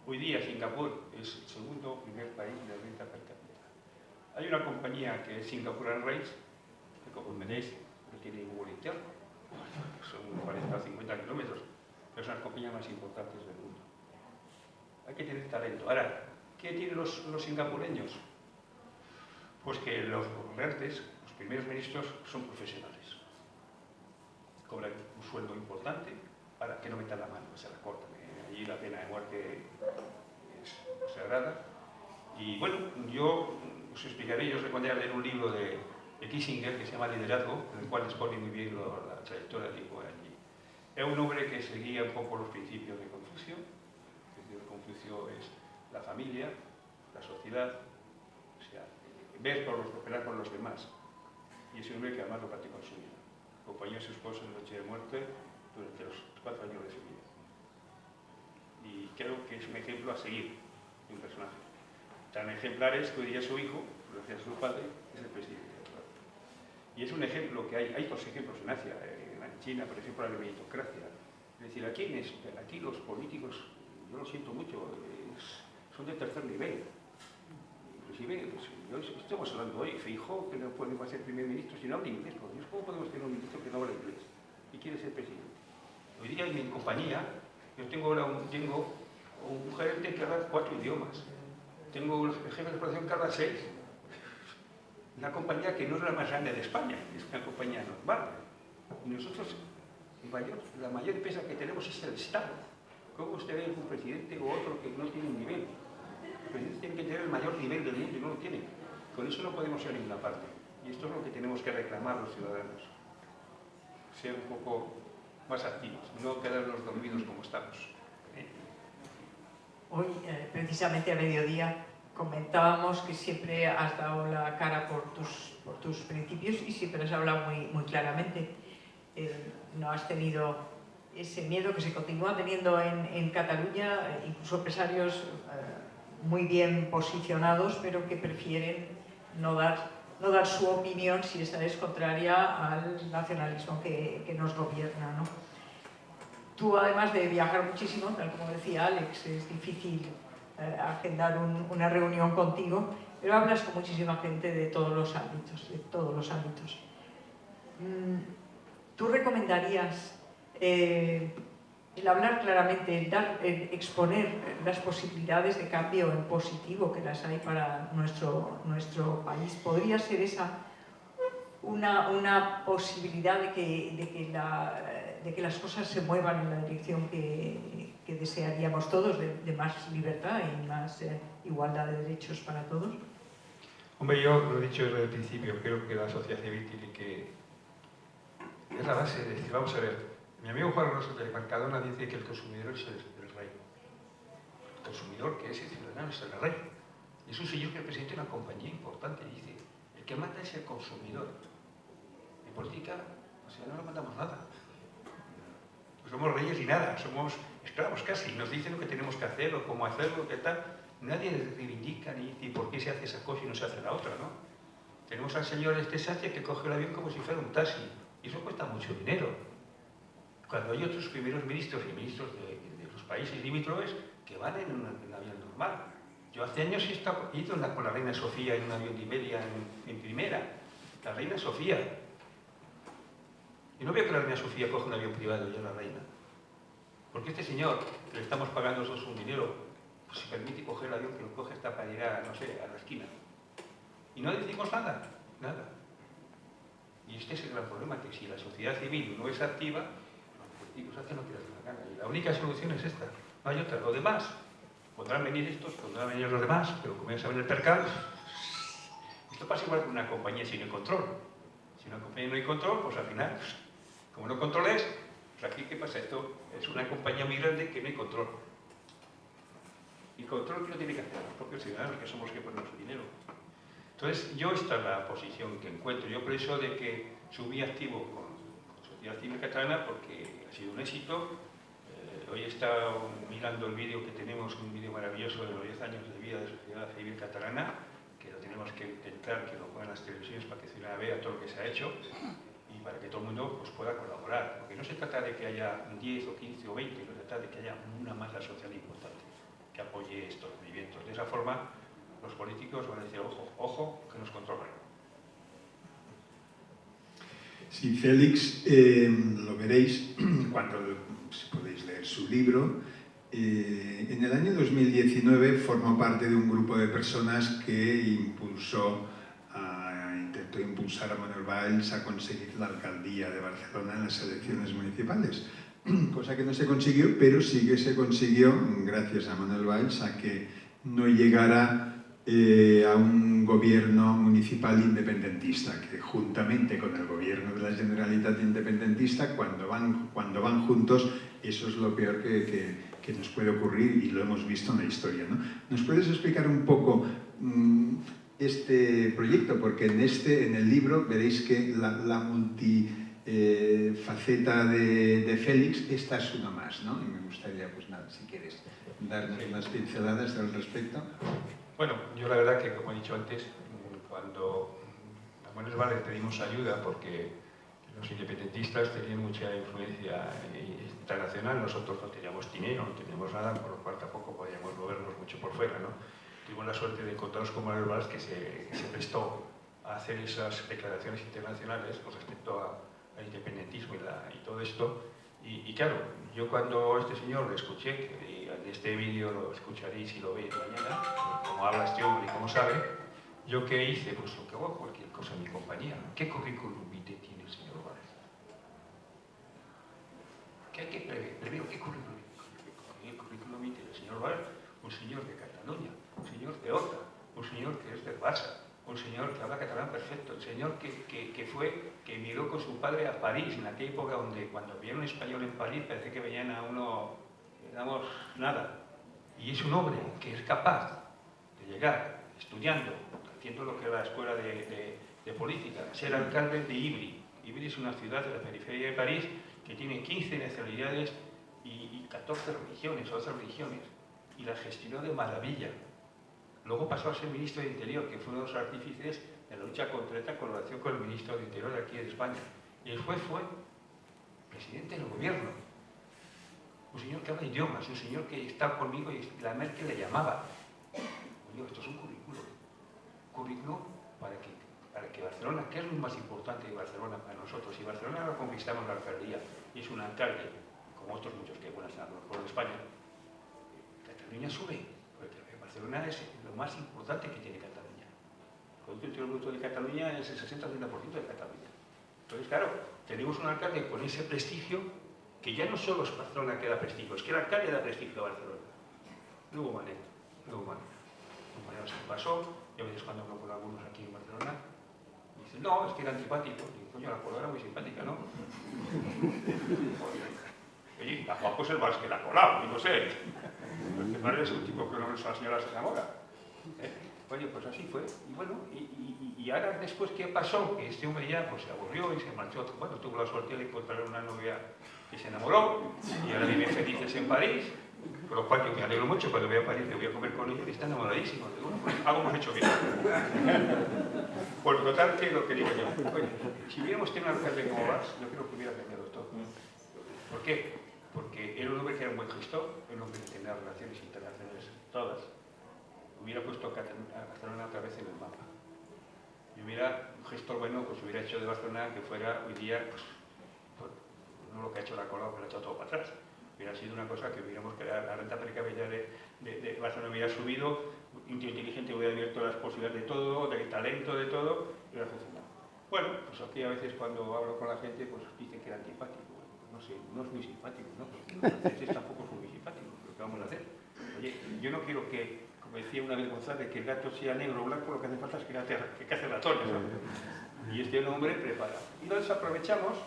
S3: Hoy día Singapur es el segundo primer país de renta per cápita. Hay una compañía que es Singapore Airlines, que como veréis no tiene ningún vuelo interno. Son 40 o 50 kilómetros, pero son las compañías más importantes del mundo. Hay que tener talento. Ahora, ¿qué tienen los singapureños? Pues que los gobernantes, los primeros ministros, son profesionales. Cobran un sueldo importante para que no metan la mano, se la cortan. Allí la pena de muerte es sagrada. Y bueno, yo os explicaré, yo os recomendaría leer un libro de Kissinger que se llama Liderazgo, en el cual expone muy bien la trayectoria de Lee Kuan Yew. Es un hombre que seguía un poco los principios de Confucio. El principio de Confucio es la familia, la sociedad, o sea, operar por los demás. Y ese hombre que además lo practicó en su vida. Acompañó a su esposo en la noche de muerte durante los 4 años de su vida. Y creo que es un ejemplo a seguir de un personaje. Tan ejemplar es que hoy día su hijo, gracias a su padre, es el presidente. Y es un ejemplo que hay otros ejemplos en Asia, en China, por ejemplo, la meritocracia. Es decir, aquí los políticos, yo lo siento mucho, son de tercer nivel. Inclusive, pues, estamos hablando hoy, Feijóo, que no puede ser primer ministro si no habla inglés. Por Dios, ¿cómo podemos tener un ministro que no habla inglés y quiere ser presidente? Hoy día en mi compañía, yo tengo un gerente que habla 4 idiomas. Tengo un jefe de explotación que habla 6. Una compañía que no es la más grande de España, es una compañía normal. Y nosotros, la mayor empresa que tenemos es el Estado. ¿Cómo usted ve un presidente o otro que no tiene un nivel? Los presidentes tienen que tener el mayor nivel del mundo y no lo tienen. Con eso no podemos ir a ninguna parte. Y esto es lo que tenemos que reclamar los ciudadanos. Ser un poco más activos, no quedarnos dormidos como estamos.
S1: Hoy, precisamente a mediodía, comentábamos que siempre has dado la cara por tus principios y siempre has hablado muy claramente. No has tenido ese miedo que se continúa teniendo en Cataluña, incluso empresarios muy bien posicionados, pero que prefieren no dar su opinión si esa es contraria al nacionalismo que nos gobierna, ¿no? Tú, además de viajar muchísimo, tal como decía Alex, es difícil agendar una reunión contigo, pero hablas con muchísima gente de todos los ámbitos. ¿Tú recomendarías el hablar claramente, el exponer las posibilidades de cambio en positivo que las hay para nuestro país? ¿Podría ser esa una posibilidad de que las cosas se muevan en la dirección que desearíamos todos, de más libertad y más igualdad de derechos para todos?
S3: Hombre, yo lo he dicho desde el principio, creo que la sociedad civil tiene que... Es la base de decir, vamos a ver, mi amigo Juan Rosa de Mercadona dice que el consumidor es el rey. El consumidor, que es el ciudadano, es el rey. Y es un señor que presenta una compañía importante y dice, el que manda es el consumidor. En política, o sea, no lo mandamos nada. No somos reyes ni nada, somos esclavos casi. Nos dicen lo que tenemos que hacer o cómo hacerlo, qué tal. Nadie reivindica ni dice por qué se hace esa cosa y no se hace la otra, ¿no? Tenemos al señor Sánchez que coge el avión como si fuera un taxi. Y eso cuesta mucho dinero. Cuando hay otros primeros ministros y ministros de los países limítrofes que van en un avión normal. Yo hace años he ido con la reina Sofía en un avión de Iberia en primera. La reina Sofía. Y no veo que la reina Sofía coja un avión privado, ya la reina. Porque este señor, que le estamos pagando nosotros un dinero, pues se permite coger el avión que lo coge hasta para ir a, no sé, a la esquina. Y no decimos nada, nada. Y este es el gran problema, que si la sociedad civil no es activa, los políticos hacen lo que les da la gana. Y la única solución es esta, no hay otra. Lo demás, podrán venir estos, podrán venir los demás, pero como ya saben el percal, esto pasa igual que una compañía sin control. Si una compañía no hay control, pues al final, como no controles, pues aquí, ¿qué pasa? Esto es una compañía muy grande que no hay control. Y control que lo tiene que hacer los propios ciudadanos, que somos los que ponemos el dinero. Entonces, yo esta es la posición que encuentro. Yo por eso de que subí activo con Sociedad Civil Catalana, porque ha sido un éxito. Hoy he estado mirando el vídeo que tenemos, un vídeo maravilloso de los 10 años de vida de Sociedad Civil Catalana, que lo tenemos que intentar que lo pongan las televisiones para que el ciudadano vea todo lo que se ha hecho y para que todo el mundo pues, pueda colaborar. Porque no se trata de que haya 10 o 15 o 20, se trata de que haya una masa social importante que apoye estos movimientos. De esa forma, los políticos van a decir, ojo, ojo, que nos controlan.
S2: Sí, Félix, lo veréis cuando podéis leer su libro. En el año 2019 formó parte de un grupo de personas que intentó impulsar a Manuel Valls a conseguir la alcaldía de Barcelona en las elecciones municipales. Cosa que no se consiguió, pero sí que se consiguió, gracias a Manuel Valls, a que no llegara a un gobierno municipal independentista, que juntamente con el gobierno de la Generalitat independentista, cuando van juntos, eso es lo peor que nos puede ocurrir, y lo hemos visto en la historia, ¿no? ¿Nos puedes explicar un poco este proyecto? Porque en el libro veréis que la multifaceta de Félix, esta es una más, ¿no? Y me gustaría, pues nada, si quieres darnos unas pinceladas al respecto.
S3: Bueno, yo la verdad que, como he dicho antes, cuando a Manuel Valls pedimos ayuda, porque los independentistas tenían mucha influencia internacional, nosotros no teníamos dinero, no teníamos nada, por lo cual tampoco podíamos movernos mucho por fuera, ¿no? Tuvimos la suerte de encontrarnos con Manuel Valls, que se prestó a hacer esas declaraciones internacionales con respecto al independentismo y todo esto. Y claro, yo cuando este señor lo escuché, y en este vídeo lo escucharéis y lo veis mañana, como habla este hombre y cómo sabe, ¿yo qué hice? Pues lo que hago cualquier cosa en mi compañía. ¿Qué currículum vitae tiene el señor Valls? ¿Qué hay que prever? Primero, ¿qué currículum? ¿Qué currículum vitae del señor Valls? Un señor de Cataluña, un señor de Horta, un señor que es del Barça, un señor que habla catalán perfecto, el señor que emigró con su padre a París, en aquella época donde cuando veían un español en París parece que veían a uno, digamos, nada. Y es un hombre que es capaz de llegar estudiando, haciendo lo que es la escuela de política, ser alcalde de Ivry. Ivry es una ciudad de la periferia de París que tiene 15 nacionalidades y 14 religiones, 11 religiones, y la gestionó de maravilla. Luego pasó a ser ministro de Interior, que fue uno de los artífices de la lucha contra esta colaboración con el ministro de Interior de aquí de España. Y después fue presidente del gobierno. Un señor que habla idiomas, un señor que estaba conmigo y la Merkel le llamaba. Oye, esto es un currículo. Currículo para que Barcelona, ¿qué es lo más importante de Barcelona para nosotros? Si Barcelona ahora conquistamos la alcaldía y es un alcalde, como otros muchos que buenas a lo mejor de España, Cataluña sube. Porque Barcelona es lo más importante que tiene Cataluña. El Producto Interior Bruto de Cataluña es el 60-70% de Cataluña. Entonces, claro, tenemos un alcalde con ese prestigio que ya no solo es Barcelona que da prestigio, es que el alcalde da prestigio a Barcelona. No hubo manera. Se pasó, y a veces cuando hablo con algunos aquí en Barcelona, me dicen, no, es que era antipático. Y digo, coño, la Colau era muy simpática, ¿no? Oye, a Juanjo es el más que la Colau, y no sé. Porque padre es un tipo que no es la señora se enamora. Oye, pues así fue. Y bueno, y ahora después, ¿qué pasó? Que este hombre ya pues, se aburrió y se marchó. Bueno, tuvo la suerte de encontrar una novia que se enamoró y ahora viven felices en París. Por lo cual yo me alegro mucho, cuando voy a París me voy a comer con ellos y está enamoradísimo. Digo, bueno, pues algo hemos hecho bien. Por lo tanto, ¿qué es lo que digo yo? Oye, si hubiéramos tenido un alcalde como Valls, yo creo que hubiera cambiado todo. ¿Por qué? Porque era un hombre que era un buen gestor, un hombre que tenía relaciones internacionales todas. Hubiera puesto a Barcelona otra vez en el mapa. Y hubiera, un gestor bueno, pues hubiera hecho de Barcelona que fuera hoy día, pues no lo que ha hecho la Colau, que lo ha hecho todo para atrás. Hubiera sido una cosa que hubiéramos creado, la renta per cápita de Barcelona hubiera subido, un tío inteligente hubiera abierto las posibilidades de todo, del talento, de todo, y hubiera funcionado. Bueno, pues aquí a veces cuando hablo con la gente, pues dicen que era antipático. No sé, no es muy simpático, ¿no? Porque los franceses tampoco son muy simpáticos, pero ¿qué vamos a hacer? Oye, yo no quiero que, como decía una vez González, que el gato sea negro o blanco, lo que hace falta es que cace ratones, ¿no? Y este hombre prepara. Y lo desaprovechamos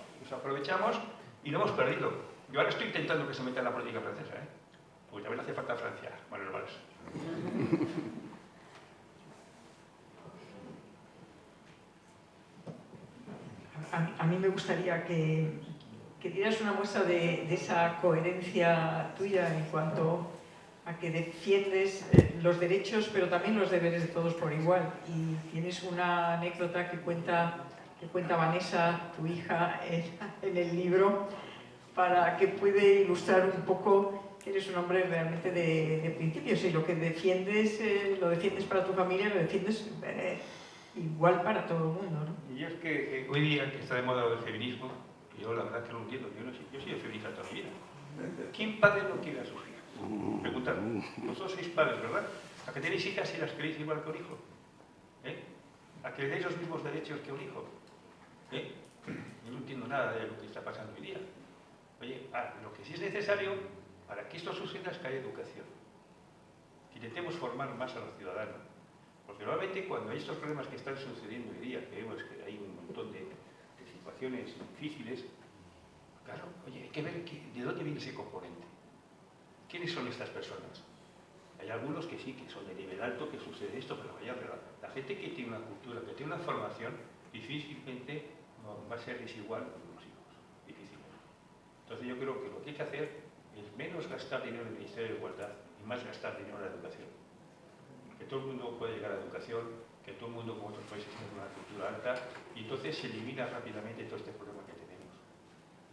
S3: y lo hemos perdido. Yo ahora estoy intentando que se meta en la política francesa, ¿eh? Porque también hace falta Francia, Manuel Valls.
S1: A mí me gustaría que dieras una muestra de esa coherencia tuya en cuanto a que defiendes los derechos, pero también los deberes de todos por igual. Y tienes una anécdota que cuenta Vanessa, tu hija, en el libro, para que puede ilustrar un poco que eres un hombre realmente de principios y lo que defiendes, lo defiendes para tu familia, lo defiendes igual para todo el mundo, ¿no?
S3: Y es que hoy día que está de moda el feminismo, yo la verdad que no lo entiendo, yo soy feminista toda mi vida. ¿Quién padre no quiere a sus hijas? Preguntad, vosotros sois padres, ¿verdad? ¿A que tenéis hijas y las queréis igual que un hijo? ¿A que le deis los mismos derechos que un hijo? Yo no entiendo nada de lo que está pasando hoy día. Oye, lo que sí es necesario para que esto suceda es que haya educación. Que intentemos formar más a los ciudadanos. Porque normalmente cuando hay estos problemas que están sucediendo hoy día, que vemos que hay un montón de situaciones difíciles, claro, oye, hay que ver de dónde viene ese componente. ¿Quiénes son estas personas? Hay algunos que sí, que son de nivel alto, que sucede esto, pero la gente que tiene una cultura, que tiene una formación, difícilmente va a ser desigual con los hijos. Difícilmente. Entonces yo creo que lo que hay que hacer es menos gastar dinero en el Ministerio de Igualdad y más gastar dinero en la educación. Que todo el mundo pueda llegar a la educación, que todo el mundo, como otros países, tenga una cultura alta, y entonces se elimina rápidamente todo este problema que tenemos.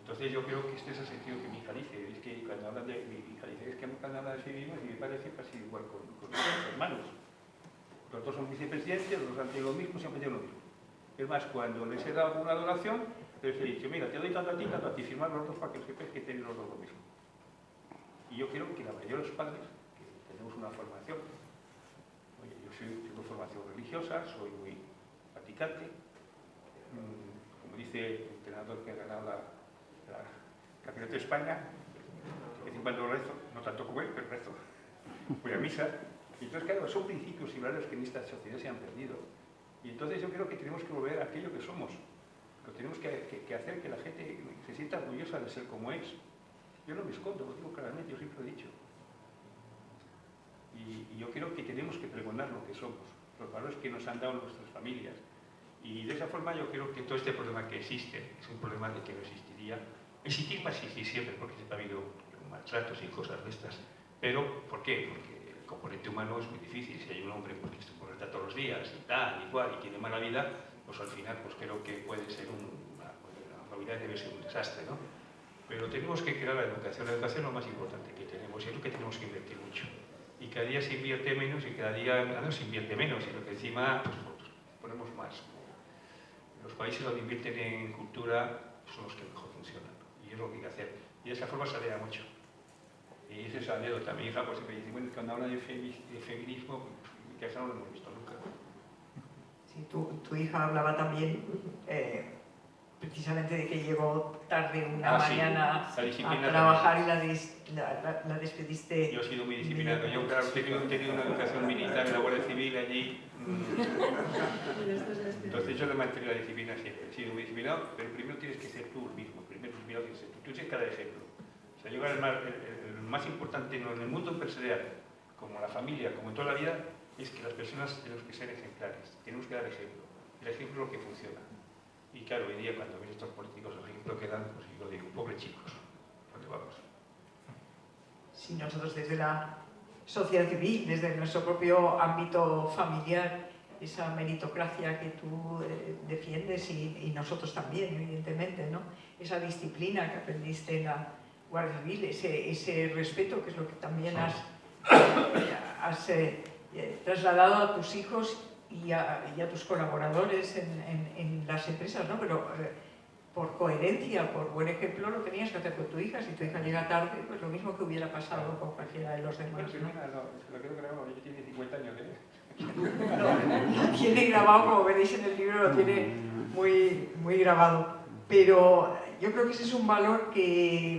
S3: Entonces yo creo que este es el sentido que mi hija dice, es que cuando hablan de mi hija dice, es que cuando hablan de sí mismos y me parece casi igual con los hermanos. Los dos son vicepresidentes, los dos han tenido lo mismo, siempre tienen lo mismo. Es más, cuando les he dado una donación, les he dicho, mira, te doy tanto a ti, firmar los dos para que sepas que tenéis los dos lo mismo. Y yo creo que la mayoría de los padres, que tenemos una formación, oye, yo tengo formación religiosa, soy muy practicante, como dice el entrenador que ha ganado la Campeonato de España, que de cuando rezo, no tanto como él, pero rezo, voy a misa. Y entonces, claro, son principios y valores que en esta sociedad se han perdido. Y entonces yo creo que tenemos que volver a aquello que somos. Lo tenemos que hacer que la gente se sienta orgullosa de ser como es. Yo no me escondo, lo digo claramente, yo siempre lo he dicho. Y yo creo que tenemos que pregonar lo que somos, los valores que nos han dado nuestras familias. Y de esa forma yo creo que todo este problema que existe es un problema de que no existiría. Existir va a existir siempre, porque siempre ha habido maltratos y cosas de estas. Pero, ¿por qué? Porque el componente humano es muy difícil. Si hay un hombre pues, que se molesta todos los días y tal, y cual, y tiene mala vida, pues al final pues creo que puede ser la vida debe ser un desastre, ¿no? Pero tenemos que crear la educación. La educación es lo más importante que tenemos y es lo que tenemos que invertir mucho. Y cada día se invierte menos y cada día no se invierte menos, sino que encima pues, ponemos más. Los países donde invierten en cultura son los que mejor funcionan. Y es lo que hay que hacer. Y de esa forma se alegra mucho. Y esa es la anécdota. Mi hija pues, me dice, bueno, cuando habla de feminismo, en mi casa no lo hemos visto nunca.
S1: Sí, tu hija hablaba también precisamente de que llegó tarde una mañana
S3: sí,
S1: a trabajar también. Y la despediste.
S3: Yo he sido muy disciplinado. Yo, claro, he tenido una educación militar en la Guardia Civil allí. Entonces yo le mantenido la disciplina siempre. He sido muy disciplinado, pero primero tienes que ser tú mismo. Primero tienes que ser tú. Tú eres cada ejemplo. O sea, yo creo que el más importante en el mundo empresarial, como la familia, como en toda la vida, es que las personas tenemos que ser ejemplares. Tenemos que dar ejemplo. El ejemplo es lo que funciona. Y claro, hoy día cuando ven estos políticos el ejemplo que dan, pues yo digo, pobres chicos, ¿dónde vamos?
S1: Sí, nosotros desde la sociedad civil, desde nuestro propio ámbito familiar, esa meritocracia que tú defiendes y nosotros también, evidentemente, ¿no? Esa disciplina que aprendiste en la Guardia Civil, ese respeto, que es lo que también has trasladado a tus hijos y a tus colaboradores en las empresas, ¿no? Pero por coherencia, por buen ejemplo, lo tenías que hacer con tu hija. Si tu hija llega tarde, pues lo mismo que hubiera pasado con cualquiera de los demás, ¿no?
S3: Lo quiero grabar, ella tiene 50 años, ¿eh?
S1: Lo tiene grabado, como veréis en el libro, lo tiene muy, muy grabado. Pero yo creo que ese es un valor que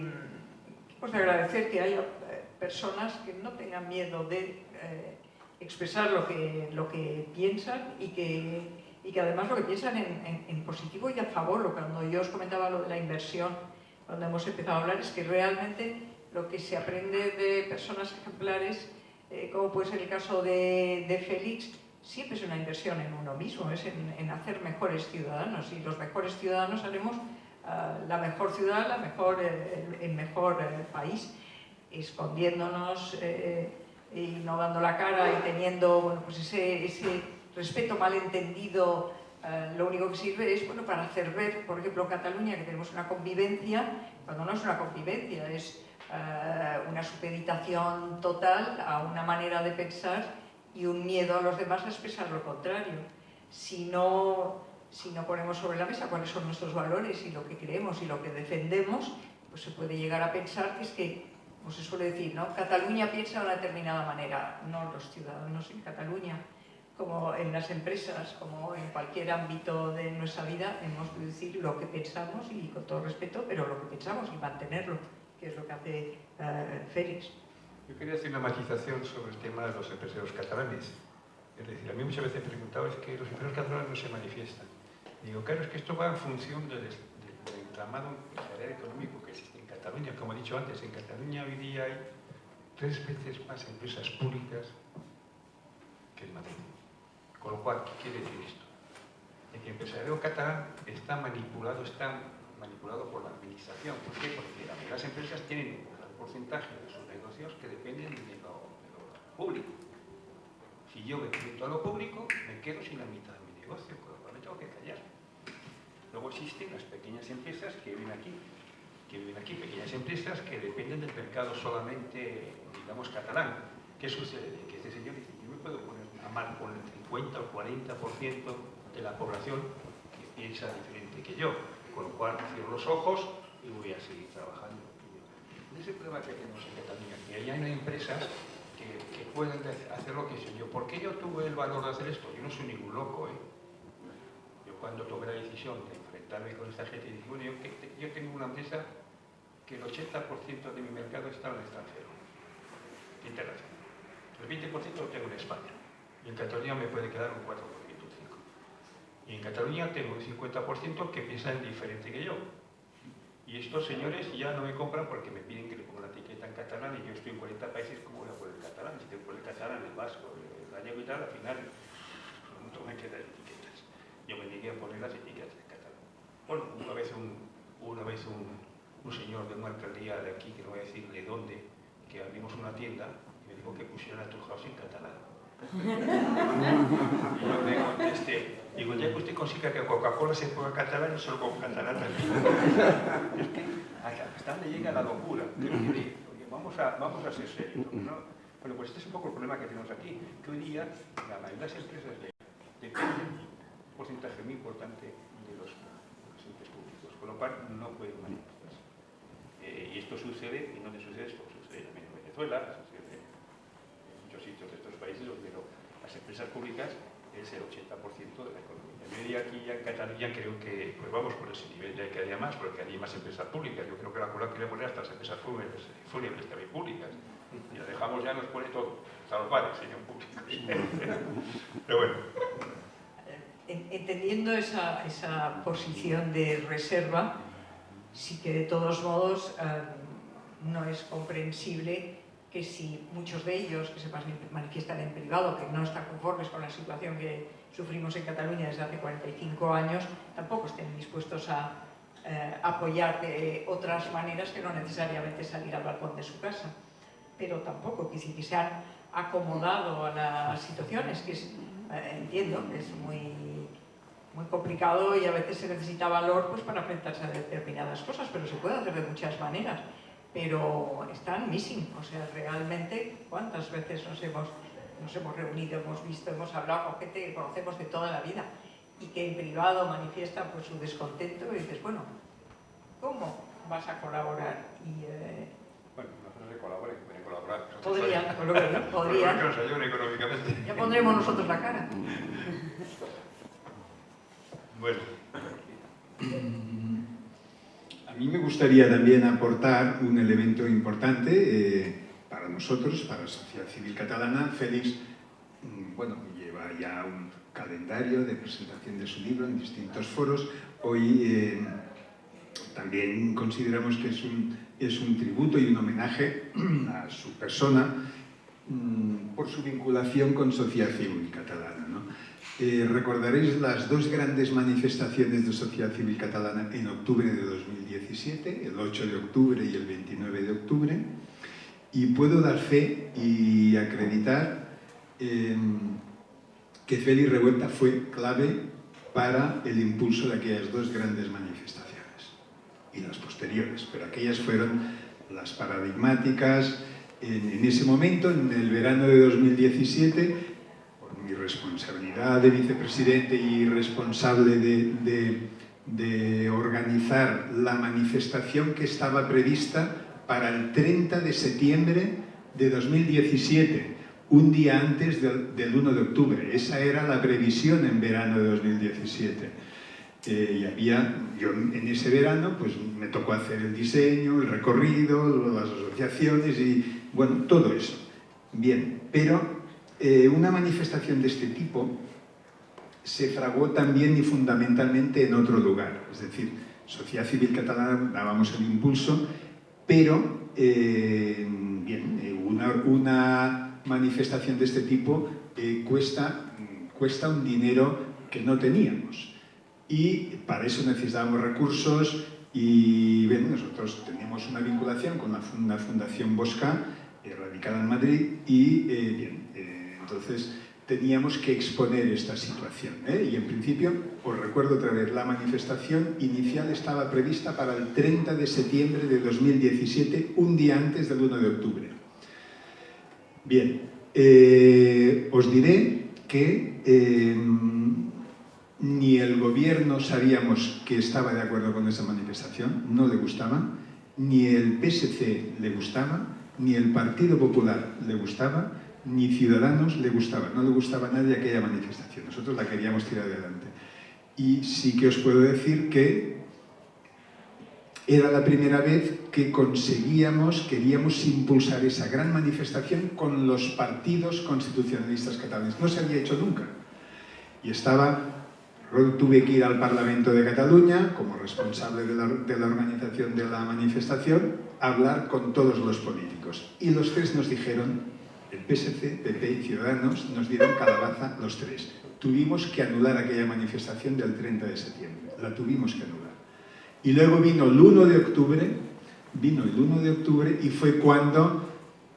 S1: hemos de agradecer, que haya personas que no tengan miedo de expresar lo que piensan y que además lo que piensan en positivo y a favor. Cuando yo os comentaba lo de la inversión, cuando hemos empezado a hablar, es que realmente lo que se aprende de personas ejemplares, como puede ser el caso de Félix, siempre es una inversión en uno mismo, es en hacer mejores ciudadanos, y los mejores ciudadanos haremos la mejor ciudad, el mejor país, escondiéndonos y no dando la cara y teniendo, bueno, pues ese respeto malentendido. Lo único que sirve es, bueno, para hacer ver, por ejemplo, en Cataluña, que tenemos una convivencia, cuando no es una convivencia, es una supeditación total a una manera de pensar y un miedo a los demás a expresar lo contrario. Si no ponemos sobre la mesa cuáles son nuestros valores y lo que creemos y lo que defendemos, pues se puede llegar a pensar que es que, como se suele decir, ¿no? Cataluña piensa de una determinada manera, no los ciudadanos en Cataluña. Como en las empresas, como en cualquier ámbito de nuestra vida, hemos de decir lo que pensamos y con todo respeto, pero lo que pensamos y mantenerlo, que es lo que hace Félix.
S3: Yo quería hacer una matización sobre el tema de los empresarios catalanes. Es decir, a mí muchas veces me preguntaba es que los empresarios catalanes no se manifiestan. Digo, claro, es que esto va en función del entramado empresarial económico que existe en Cataluña. Como he dicho antes, en Cataluña hoy día hay 3 veces más empresas públicas que en Madrid. Con lo cual, ¿qué quiere decir esto? De que el empresariado catalán está manipulado por la administración. ¿Por qué? Porque las empresas tienen un gran porcentaje de sus negocios que dependen de lo público. Si yo me meto a lo público, me quedo sin la mitad de mi negocio, con lo cual me tengo que callar. Luego existen las pequeñas empresas que viven aquí, pequeñas empresas que dependen del mercado solamente, digamos, catalán. ¿Qué sucede? Que este señor dice, yo me puedo poner a mal con el 50 o 40% de la población que piensa diferente que yo, con lo cual cierro los ojos y voy a seguir trabajando. Ese problema que tenemos en Cataluña, que ahí hay empresas que pueden hacer lo que hice yo. ¿Por qué yo tuve el valor de hacer esto? Yo no soy ningún loco, ¿eh? Yo cuando tomé la decisión de enfrentarme con esta gente, dije, bueno, yo tengo una empresa que el 80% de mi mercado está en el extranjero, internacional. El 20% lo tengo en España. Y en Cataluña me puede quedar un 4%, un 5%. Y en Cataluña tengo un 50% que piensan diferente que yo. Y estos señores ya no me compran porque me piden que le ponga la etiqueta en catalán y yo estoy en 40 países, ¿cómo voy a poner el catalán? Si tengo que poner el catalán, el vasco, el gallego y tal, al final no me quedan etiquetas. Yo me negué a poner las etiquetas en catalán. Bueno, una vez un señor de una alcaldía de aquí, que no voy a decir de dónde, que abrimos una tienda y me dijo que pusiera el House en catalán. Y yo le contesté, digo, ya que usted consiga que Coca-Cola se ponga catalán, yo solo con catalán también. Es que hasta donde llega la locura. Oye, vamos a ser serios, ¿no? Bueno, pues este es un poco el problema que tenemos aquí, que hoy día la mayoría de las empresas dependen un porcentaje muy importante de los entes públicos, con lo cual no pueden manifestarse. Y esto sucede, y donde sucede esto, sucede también en Venezuela, sucede en muchos sitios de estos países donde las empresas públicas es el 80% de la economía. Yo diría aquí ya en Cataluña creo que pues vamos por ese nivel, ya que haya más, porque hay más empresas públicas. Yo creo que la cola quiere poner hasta las empresas fúnebres también públicas. Y la dejamos ya, nos pone todo, hasta los bares, señor público. Pero bueno.
S1: Entendiendo esa posición de reserva, sí que de todos modos no es comprensible que si muchos de ellos que se manifiestan en privado, que no están conformes con la situación que sufrimos en Cataluña desde hace 45 años, tampoco estén dispuestos a apoyar de otras maneras que no necesariamente salir al balcón de su casa. Pero tampoco que si se han acomodado a las situaciones, que es, entiendo que es muy complicado y a veces se necesita valor pues, para enfrentarse a determinadas cosas, pero se puede hacer de muchas maneras. Pero están missing, o sea, realmente, ¿cuántas veces nos hemos reunido, hemos visto, hemos hablado con gente que conocemos de toda la vida y que en privado manifiestan pues, su descontento y dices, bueno, ¿cómo vas a colaborar?
S3: Bueno, nosotros se colaboren, pueden colaborar.
S1: Podrían.
S3: Que nos ayuden económicamente.
S1: Ya pondremos nosotros la cara.
S3: Bueno.
S2: A mí me gustaría también aportar un elemento importante para nosotros, para la sociedad civil catalana. Félix, bueno, lleva ya un calendario de presentación de su libro en distintos foros. Hoy también consideramos que es un tributo y un homenaje a su persona por su vinculación con sociedad civil catalana, ¿no? Recordaréis las dos grandes manifestaciones de sociedad civil catalana en octubre de 2017, el 8 de octubre y el 29 de octubre, y puedo dar fe y acreditar que Félix Revuelta fue clave para el impulso de aquellas dos grandes manifestaciones y las posteriores, pero aquellas fueron las paradigmáticas en ese momento, en el verano de 2017. Mi responsabilidad de vicepresidente y responsable de organizar la manifestación que estaba prevista para el 30 de septiembre de 2017, un día antes del 1 de octubre. Esa era la previsión en verano de 2017. Yo en ese verano pues me tocó hacer el diseño, el recorrido, las asociaciones y bueno, todo eso. Bien, pero una manifestación de este tipo se fraguó también y fundamentalmente en otro lugar. Es decir, sociedad civil catalana dábamos el impulso, pero una manifestación de este tipo cuesta un dinero que no teníamos. Y para eso necesitábamos recursos y bien, nosotros teníamos una vinculación con la Fundación Bosca, radicada en Madrid, y entonces teníamos que exponer esta situación. Y en principio, os recuerdo otra vez, la manifestación inicial estaba prevista para el 30 de septiembre de 2017, un día antes del 1 de octubre. Bien, os diré que ni el gobierno sabíamos que estaba de acuerdo con esa manifestación, no le gustaba, ni el PSC le gustaba, ni el Partido Popular le gustaba, ni Ciudadanos le gustaba. No le gustaba a nadie aquella manifestación. Nosotros la queríamos tirar adelante. Y sí que os puedo decir que era la primera vez que queríamos impulsar esa gran manifestación con los partidos constitucionalistas catalanes. No se había hecho nunca. Y tuve que ir al Parlamento de Cataluña, como responsable de la organización de la manifestación, a hablar con todos los políticos. Y los tres nos dijeron, el PSC, PP y Ciudadanos, nos dieron calabaza los tres. Tuvimos que anular aquella manifestación del 30 de septiembre. La tuvimos que anular. Y luego vino el 1 de octubre y fue cuando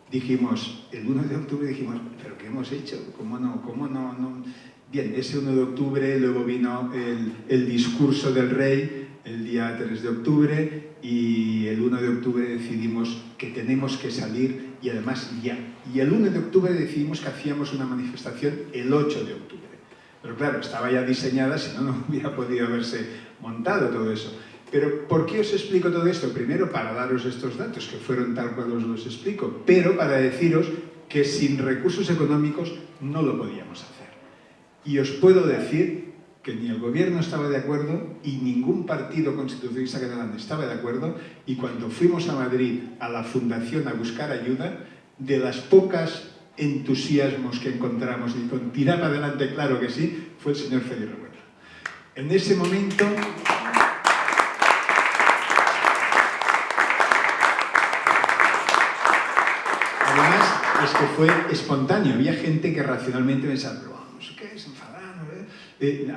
S2: dijimos, ¿pero qué hemos hecho? ¿Cómo no? Bien, ese 1 de octubre, luego vino el discurso del rey el día 3 de octubre y el 1 de octubre decidimos que tenemos que salir y además ya. Y el 1 de octubre decidimos que hacíamos una manifestación el 8 de octubre. Pero claro, estaba ya diseñada, si no, no hubiera podido haberse montado todo eso. Pero ¿por qué os explico todo esto? Primero, para daros estos datos, que fueron tal cual os los explico, pero para deciros que sin recursos económicos no lo podíamos hacer. Y os puedo decir que ni el gobierno estaba de acuerdo y ningún partido constitucionalista catalán estaba de acuerdo, y cuando fuimos a Madrid a la fundación a buscar ayuda, de las pocas entusiasmos que encontramos y con tirar para adelante, claro que sí, fue el señor Félix Revuelta. En ese momento... Además, es que fue espontáneo. Había gente que racionalmente pensaba, pero vamos, ¿qué es enfadado?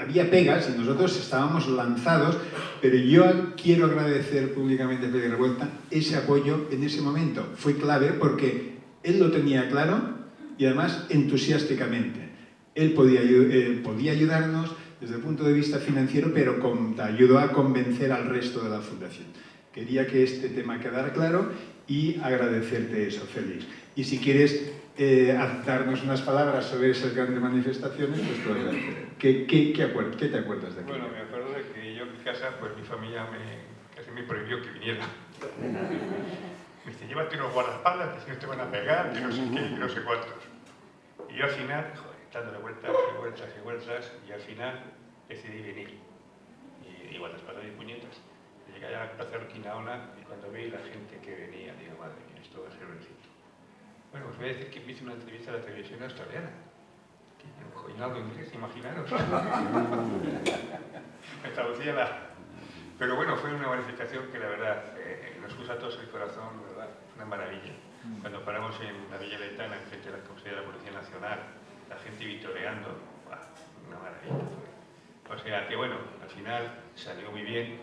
S2: Había pegas y nosotros estábamos lanzados, pero yo quiero agradecer públicamente a Félix Revuelta ese apoyo en ese momento. Fue clave porque él lo tenía claro y además entusiásticamente. Él podía ayudarnos desde el punto de vista financiero, pero ayudó a convencer al resto de la fundación. Quería que este tema quedara claro y agradecerte eso, Félix. Y si quieres darnos unas palabras sobre esas grandes manifestaciones, pues te lo agradeceré. ¿Qué te acuerdas de aquí?
S3: Bueno, me acuerdo de que yo en mi casa, pues mi familia casi me prohibió que viniera. Me dice, llévate unos guardaespaldas, que si no te van a pegar, que no sé qué, que no sé cuántos. Y yo al final, dándole vueltas, y al final decidí venir. Y guardaespaldas y puñetas. Llegué a la Plaza Urquinaona y cuando vi la gente que venía, digo, madre mía, esto va a ser un éxito. Bueno, os voy a decir que me hice una entrevista a la televisión australiana. Y algo inglés, imaginaros. Me traducía Pero bueno, fue una manifestación que la verdad nos puso a todos el corazón, ¿verdad? Una maravilla. Cuando paramos en la Villa Letana, enfrente de la Comisaría de la Policía Nacional, la gente vitoreando, una maravilla fue. O sea que bueno, al final salió muy bien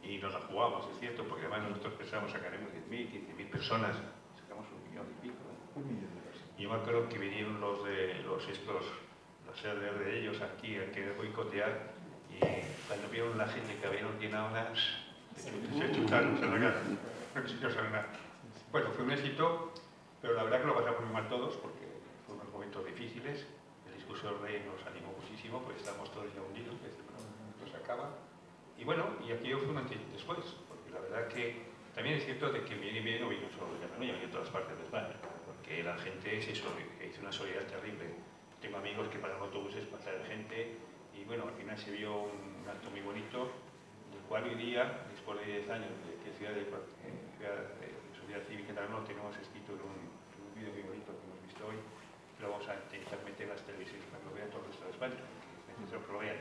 S3: y nos la jugamos, es cierto, porque además nosotros pensamos sacaremos 10.000, 15.000 personas, sacamos 1,5 millones.
S2: 1 millón de personas.
S3: Y yo me acuerdo que vinieron los LR de ellos aquí a querer boicotear, y cuando vieron la gente que habían llenado se chutaron, se regaron, no quisieron saber nada. Bueno, fue un éxito, pero la verdad que lo pasamos muy mal todos, porque fueron unos momentos difíciles. El discurso del rey nos animó muchísimo, pues estábamos todos ya unidos, que esto se acaba. Y bueno, y aquello fue un antes y después, porque la verdad que también es cierto de que viene no vino solo de Cataluña, vino de todas partes de España, porque la gente hizo una solidaridad terrible. Tengo amigos que pagan autobuses para traer gente, y bueno, al final se vio un acto muy bonito, del cual hoy día, después de 10 años de que Ciudad de Sociedad Civil Catalana, lo tenemos escrito en un vídeo muy bonito que hemos visto hoy, que lo vamos a utilizar España, necesito que lo vean,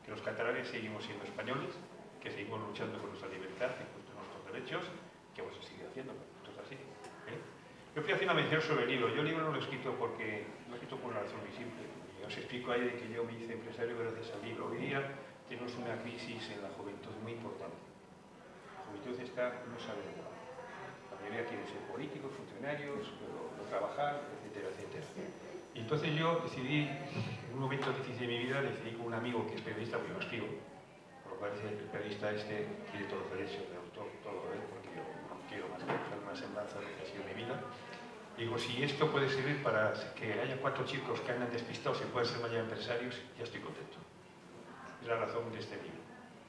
S3: que los catalanes seguimos siendo españoles, que seguimos luchando por nuestra libertad y por nuestros derechos, que vamos a seguir haciendo, esto es así. Yo fui a hacer una mención sobre el libro. Yo el libro no lo he escrito por una razón muy simple. Y os explico ahí de que yo me hice empresario gracias al libro. Hoy día tenemos una crisis en la juventud muy importante. La juventud no sabe de nada. La mayoría quiere ser políticos, funcionarios, no trabajar, etcétera, etcétera. Y entonces yo decidí, en un momento difícil de mi vida, decidí con un amigo que es periodista, porque yo no escribo, por lo cual el periodista quiere todos los derechos de autor, todo, porque yo no quiero más que dejar una semblanza de lo que ha sido mi vida. Digo, si esto puede servir para que haya 4 chicos que andan despistados y puedan ser mañana empresarios, ya estoy contento. Es la razón de este libro.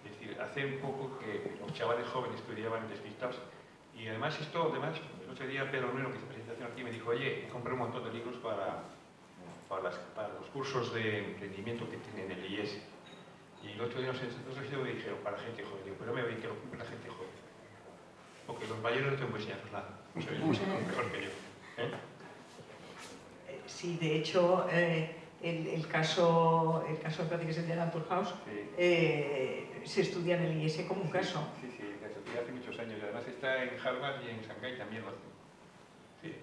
S3: Es decir, hacer un poco que los chavales jóvenes que hoy día van despistados. Y además el otro día Pedro Nueno, que hizo presentación aquí, me dijo, oye, compré un montón de libros para los cursos de emprendimiento que tienen en el IES. Y el otro día me dijeron, para gente joven. Digo, pero me voy que lo compre la gente joven. Porque los mayores no tengo que enseñarles nada. Soy mejor que yo.
S1: Sí, de hecho, el caso me parece que es el de Naturhaus, se estudia en el IES como un caso.
S3: Sí, el caso que hace muchos años. Y además está en Harvard y en Shanghái también lo hace. Sí.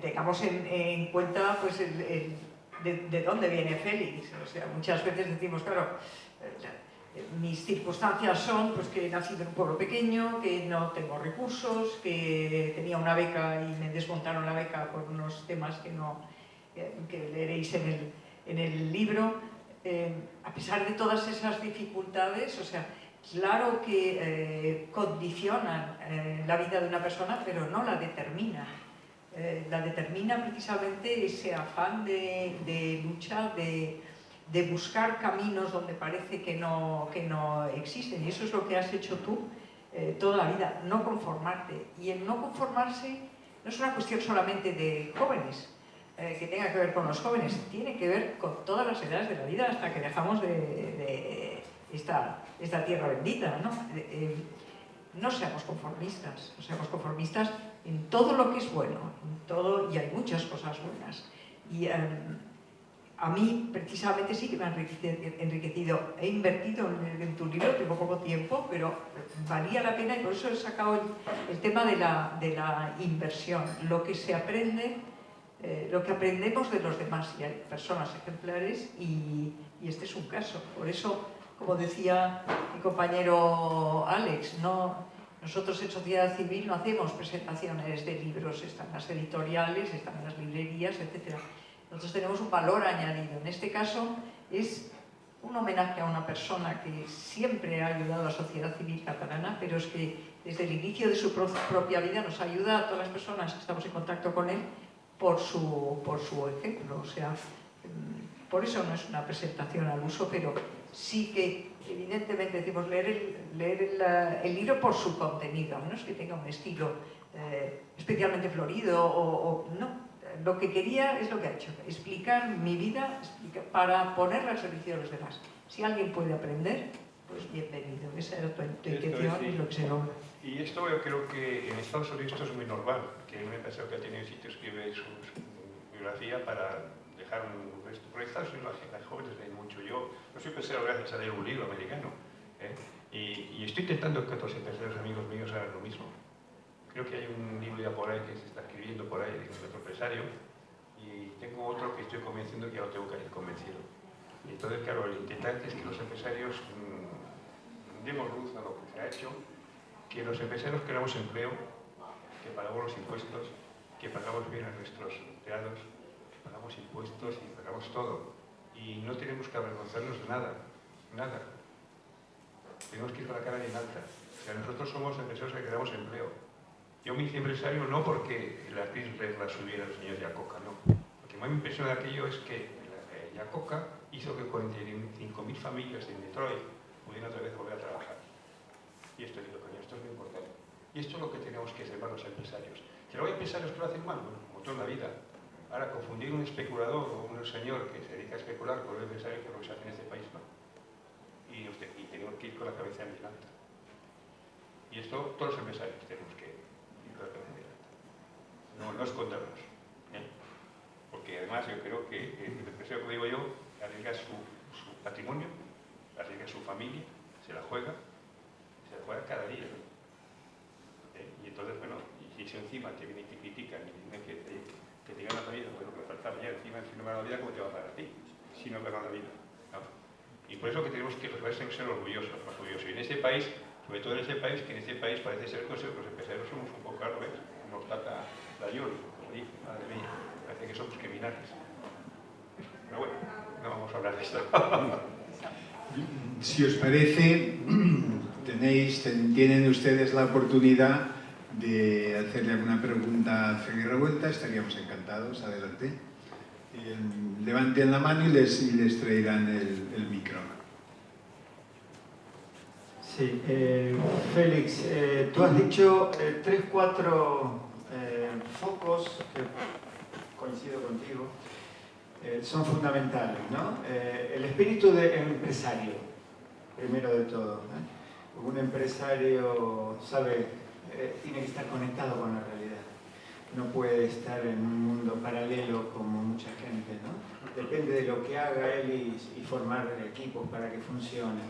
S1: Tengamos en cuenta pues, de dónde viene Félix. O sea, muchas veces decimos, claro, mis circunstancias son pues, que he nacido en un pueblo pequeño, que no tengo recursos, que tenía una beca y me desmontaron la beca por unos temas que leeréis en el libro. A pesar de todas esas dificultades, o sea, claro que condicionan la vida de una persona, pero no la determinan. La determina precisamente ese afán de lucha, de buscar caminos donde parece que no existen. Y eso es lo que has hecho tú toda la vida, no conformarte. Y el no conformarse no es una cuestión solamente de jóvenes, que tenga que ver con los jóvenes, tiene que ver con todas las edades de la vida hasta que dejamos de esta tierra bendita, ¿no? No seamos conformistas en todo lo que es bueno, en todo, y hay muchas cosas buenas. Y a mí, precisamente, sí que me ha enriquecido. He invertido en tu libro, tengo poco tiempo, pero valía la pena y por eso he sacado el tema de la inversión. Lo que se aprende, lo que aprendemos de los demás, y hay personas ejemplares y este es un caso. Por eso, como decía mi compañero Alex, nosotros en Sociedad Civil no hacemos presentaciones de libros, están las editoriales, están las librerías, etc. Nosotros tenemos un valor añadido. En este caso es un homenaje a una persona que siempre ha ayudado a la sociedad civil catalana, pero es que desde el inicio de su propia vida nos ayuda a todas las personas que estamos en contacto con él por su ejemplo. O sea, por eso no es una presentación al uso, pero sí que evidentemente decimos leer el libro por su contenido, no es que tenga un estilo especialmente florido no. Lo que quería es lo que ha hecho, explicar mi vida para ponerla al servicio de los demás. Si alguien puede aprender, pues bienvenido. Esa era tu intención y lo que se logra.
S3: Y esto yo creo que en Estados Unidos esto es muy normal, que me ha pasado que ha tenido sitio escribe su biografía para dejar un resto. Por Estados Unidos las jóvenes leen mucho. Yo soy empresario gracias a leer un libro americano. Y estoy intentando que otros empresarios amigos míos hagan lo mismo. Creo que hay un libro ya por ahí que se está escribiendo por ahí de otro empresario y tengo otro que estoy convenciendo que ya lo tengo que ir convencido. Y entonces, claro, lo importante es que los empresarios demos luz a lo que se ha hecho, que los empresarios creamos empleo, que pagamos los impuestos, que pagamos bien a nuestros empleados, que pagamos impuestos y pagamos todo. Y no tenemos que avergonzarnos de nada, nada. Tenemos que ir con la cara bien alta. O sea, nosotros somos empresarios que creamos empleo. Yo me hice empresario no porque la crisis la subiera el señor Yacoca, no. Lo que más me impresiona de aquello es que Yacoca hizo que 45.000 familias en Detroit pudieran otra vez volver a trabajar. Y esto digo, coño, esto es muy importante. Y esto es lo que tenemos que hacer los empresarios. Que luego hay empresarios que lo hacen mal, bueno, como toda la vida. Ahora, confundir un especulador o un señor que se dedica a especular con un empresario, que es lo que se hace en este país, no. Y tenemos que ir con la cabeza bien alta. Y esto todos los empresarios tenemos que ir con la cabeza bien alta. No escondernos. Porque además yo creo que el empresario, como digo yo, arriesga su patrimonio, arriesga su familia, se la juega cada día. Y entonces, bueno, y si eso encima te vienen y te critican y dicen que te gana la vida, bueno, que faltaba ya encima, si no me gana la vida, ¿cómo te va a pagar a ti? Si no me gana la vida, ¿no? Y por eso que tenemos que ser orgullosos, más orgullosos. Y en este país, sobre todo en este país, que en este país parece ser que los empresarios somos un poco claro, ¿ves? Nos trata la Yuri, como dice, madre mía, parece que somos criminales. Pero bueno, no vamos a hablar de esto.
S2: Si os parece, tienen ustedes la oportunidad de hacerle alguna pregunta a Félix Revuelta, estaríamos encantados, adelante. Levanten la mano y les traerán el micro.
S4: Sí, Félix, tú has dicho 3, 4 focos que coincido contigo, son fundamentales, ¿no? El espíritu de empresario, primero de todo, ¿no? Un empresario tiene que estar conectado con la realidad. No puede estar en un mundo paralelo como mucha gente, ¿no? Depende de lo que haga él y formar equipos para que funcione.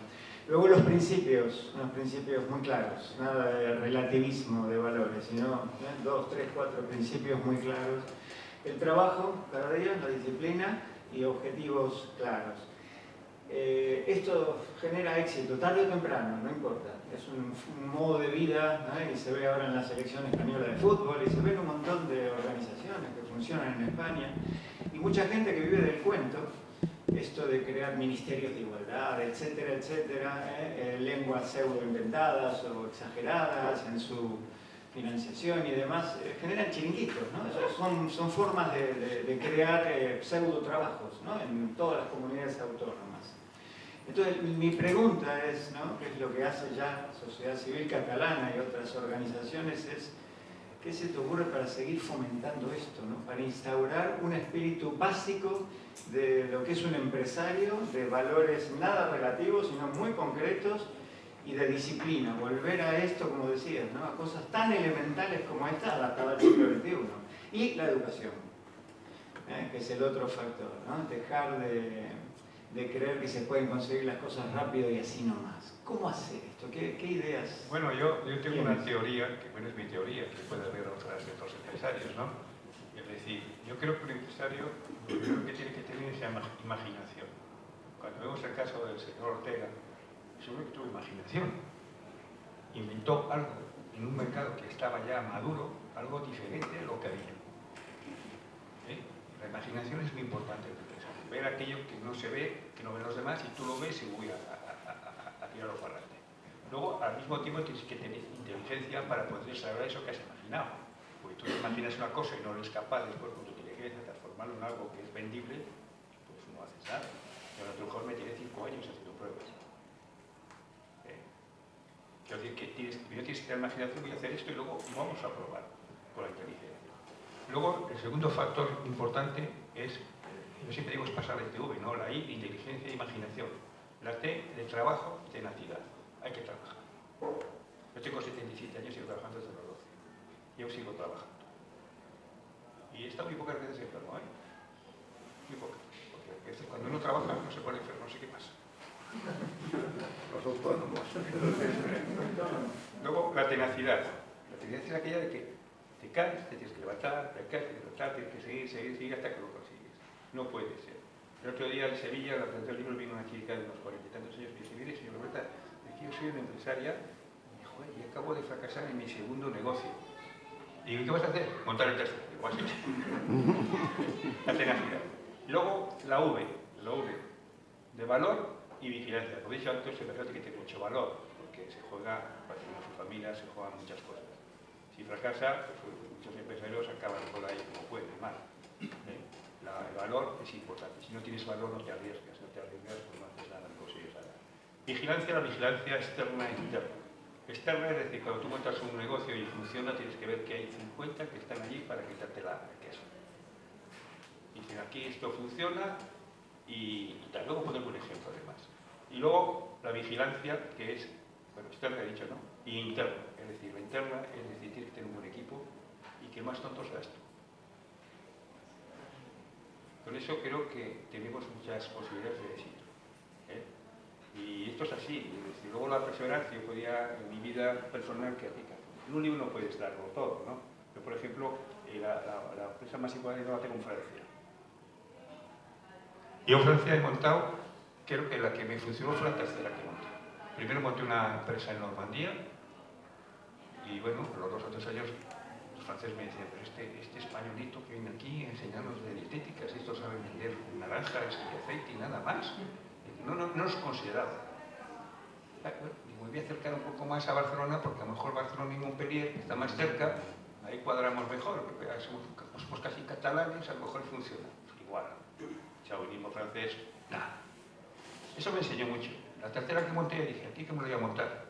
S4: Luego los principios, unos principios muy claros, nada de relativismo de valores, sino 2, 3, 4 principios muy claros. El trabajo, cada día, la disciplina y objetivos claros. Esto genera éxito, tarde o temprano, no importa. Es un modo de vida, ¿no? Y se ve ahora en la selección española de fútbol y se ve en un montón de organizaciones que funcionan en España. Y mucha gente que vive del cuento, esto de crear ministerios de igualdad, etcétera, etcétera, lenguas pseudo inventadas o exageradas en su financiación y demás, generan chiringuitos, ¿no? Son formas de crear pseudo trabajos, ¿no? En todas las comunidades autónomas. Entonces, mi pregunta es, ¿no? ¿Qué es lo que hace ya Sociedad Civil Catalana y otras organizaciones? Es, ¿qué se te ocurre para seguir fomentando esto, ¿no? Para instaurar un espíritu básico de lo que es un empresario, de valores nada relativos, sino muy concretos, y de disciplina, volver a esto, como decías, ¿no? A cosas tan elementales como esta, adaptada al siglo XXI. Y la educación, que es el otro factor, ¿no? Dejar de creer que se pueden conseguir las cosas rápido y así nomás. ¿Cómo hacer esto? ¿Qué ideas?
S3: Bueno, yo tengo una teoría, que bueno, es mi teoría, que puede haber otras de otros empresarios, ¿no? Es decir, yo creo que un empresario lo primero que tiene que tener es imaginación. Cuando vemos el caso del señor Ortega, seguro que tuvo imaginación. Inventó algo en un mercado que estaba ya maduro, algo diferente de lo que había. La imaginación es muy importante en el empresario. Ver aquello que no se ve, que no ven los demás, y tú lo ves y voy a tirarlo para adelante. Luego, al mismo tiempo, tienes que tener inteligencia para poder saber eso que has imaginado. Porque tú te imaginas una cosa y no eres capaz después con tu inteligencia de transformarlo en algo que es vendible, pues no haces nada. Yo a lo mejor me tiré 5 años haciendo pruebas. Quiero decir que primero tienes que tener imaginación, voy a hacer esto y luego vamos a probar con la inteligencia. Luego, el segundo factor importante es, yo siempre digo, es pasar la ITV, ¿no? La I, inteligencia e imaginación. La T, de trabajo, tenacidad. Hay que trabajar. Yo tengo 77 años y sigo trabajando desde los 12. Y aún sigo trabajando. Y he estado muy pocas veces enfermo, ¿eh? Muy pocas. Porque cuando uno trabaja no se pone enfermo, no sé qué pasa. Los autónomos. Luego, la tenacidad. La tenacidad es aquella de que te caes, te tienes que levantar, te caes, te tienes que levantar, tienes que seguir hasta que lo consigues. No puede ser. El otro día en Sevilla, la presentación del libro, vino una chica de unos 40 y tantos años y me dice, mire, señor Roberta, yo soy una empresaria y acabo de fracasar en mi segundo negocio. Y digo, ¿qué vas a hacer? Montar el tercero. Digo, así. La tenacidad. Luego, la V, de valor y vigilancia. Como he dicho antes, el empresario tiene que tener mucho valor, porque se juega para tener su familia, se juegan muchas cosas. Si fracasa, pues muchos empresarios acaban por ahí como pueden, mal. El valor es importante. Si no tienes valor, no te arriesgas, pues no haces nada, no consigues nada. Vigilancia, la vigilancia externa e interna. Externa es decir, cuando tú montas un negocio y funciona, tienes que ver que hay 50 que están allí para quitarte el queso. Y dicen, aquí esto funciona y tal. Luego ponemos un ejemplo además. Y luego la vigilancia, que es, bueno, externa he dicho, ¿no? Y interna. Es decir, la interna es decir, tienes que tener un buen equipo y que el más tonto seas tú. eso creo que tenemos muchas posibilidades de éxito. ¿eh? Y esto es así. Y luego la perseverancia, yo podía, en mi vida personal, que aplicar. En un libro no puedes darlo todo, ¿no? Yo, por ejemplo, la empresa más importante no la tengo en Francia. Yo en Francia he montado, creo que la que me funcionó fue la tercera que monté. Primero monté una empresa en Normandía y bueno, a los 2 o 3 años los franceses me decían, pero este españolito que viene aquí a enseñarnos de dietéticas, esto sabe vender naranjas y aceite y nada más. No nos consideraba. Bueno, me voy a acercar un poco más a Barcelona porque a lo mejor Barcelona y Montpellier está más cerca, ahí cuadramos mejor, porque somos casi catalanes, a lo mejor funciona. Pues igual, chauvinismo francés, nada. Eso me enseñó mucho. La tercera que monté, dije, ¿aquí qué me lo voy a montar?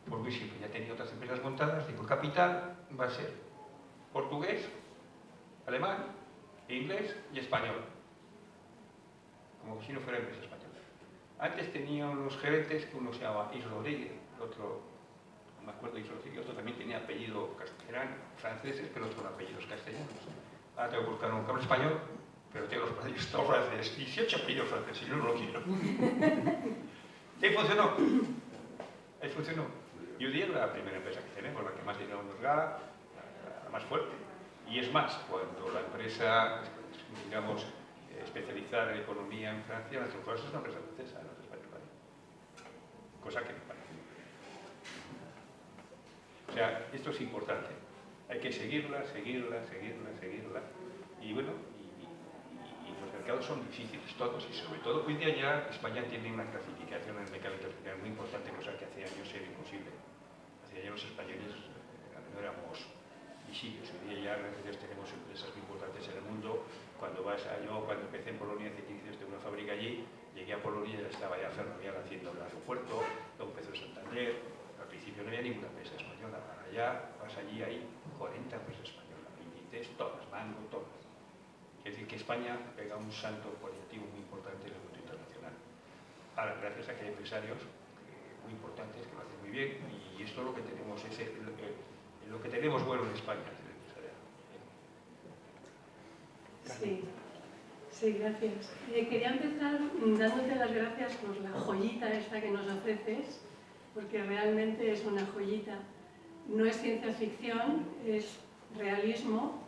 S3: Pues muy simple, ya tenía otras empresas montadas, digo, el capital va a ser portugués, alemán, inglés y español. Como si no fuera empresa española. Antes tenía unos gerentes que uno se llamaba Is Rodríguez, el otro, no me acuerdo, Is Rodríguez, otro también tenía apellido castellano, eran franceses, pero otros con apellidos castellanos. Ahora tengo que buscar un cable español, pero tengo los apellidos todos franceses, 18 apellidos franceses, y no lo quiero. ¿Y funcionó? Ahí funcionó. Y hoy día es la primera empresa que tenemos, la que más dinero nos da, la más fuerte. Y es más, cuando la empresa, digamos, especializada en economía en Francia, las cosas es una empresa francesa, no es española. Cosa que me parece. O sea, esto es importante. Hay que seguirla. Y bueno, y los mercados son difíciles todos, y sobre todo hoy día ya España tiene una clasificación en el mercado internacional muy importante, cosa que hace años era imposible. Hace años los españoles no éramos visibles. Hoy día ya gracias a Dios tenemos empresas muy importantes en el mundo. Cuando empecé en Polonia hace 15 años, de una fábrica allí, llegué a Polonia y ya estaba ya Ferrovial haciendo el aeropuerto, luego empezó Santander. Al principio no había ninguna empresa española, ahora ya vas allí, hay 40 empresas españolas, Inditex, todas, Banco, todas. Es decir, que España pega un salto cualitativo muy importante en el mundo internacional. Ahora, gracias a que hay empresarios muy importantes que lo hacen muy bien, y esto es lo que tenemos, lo que tenemos bueno en España.
S5: Sí, gracias. Quería empezar dándote las gracias por la joyita esta que nos ofreces, porque realmente es una joyita. No es ciencia ficción, es realismo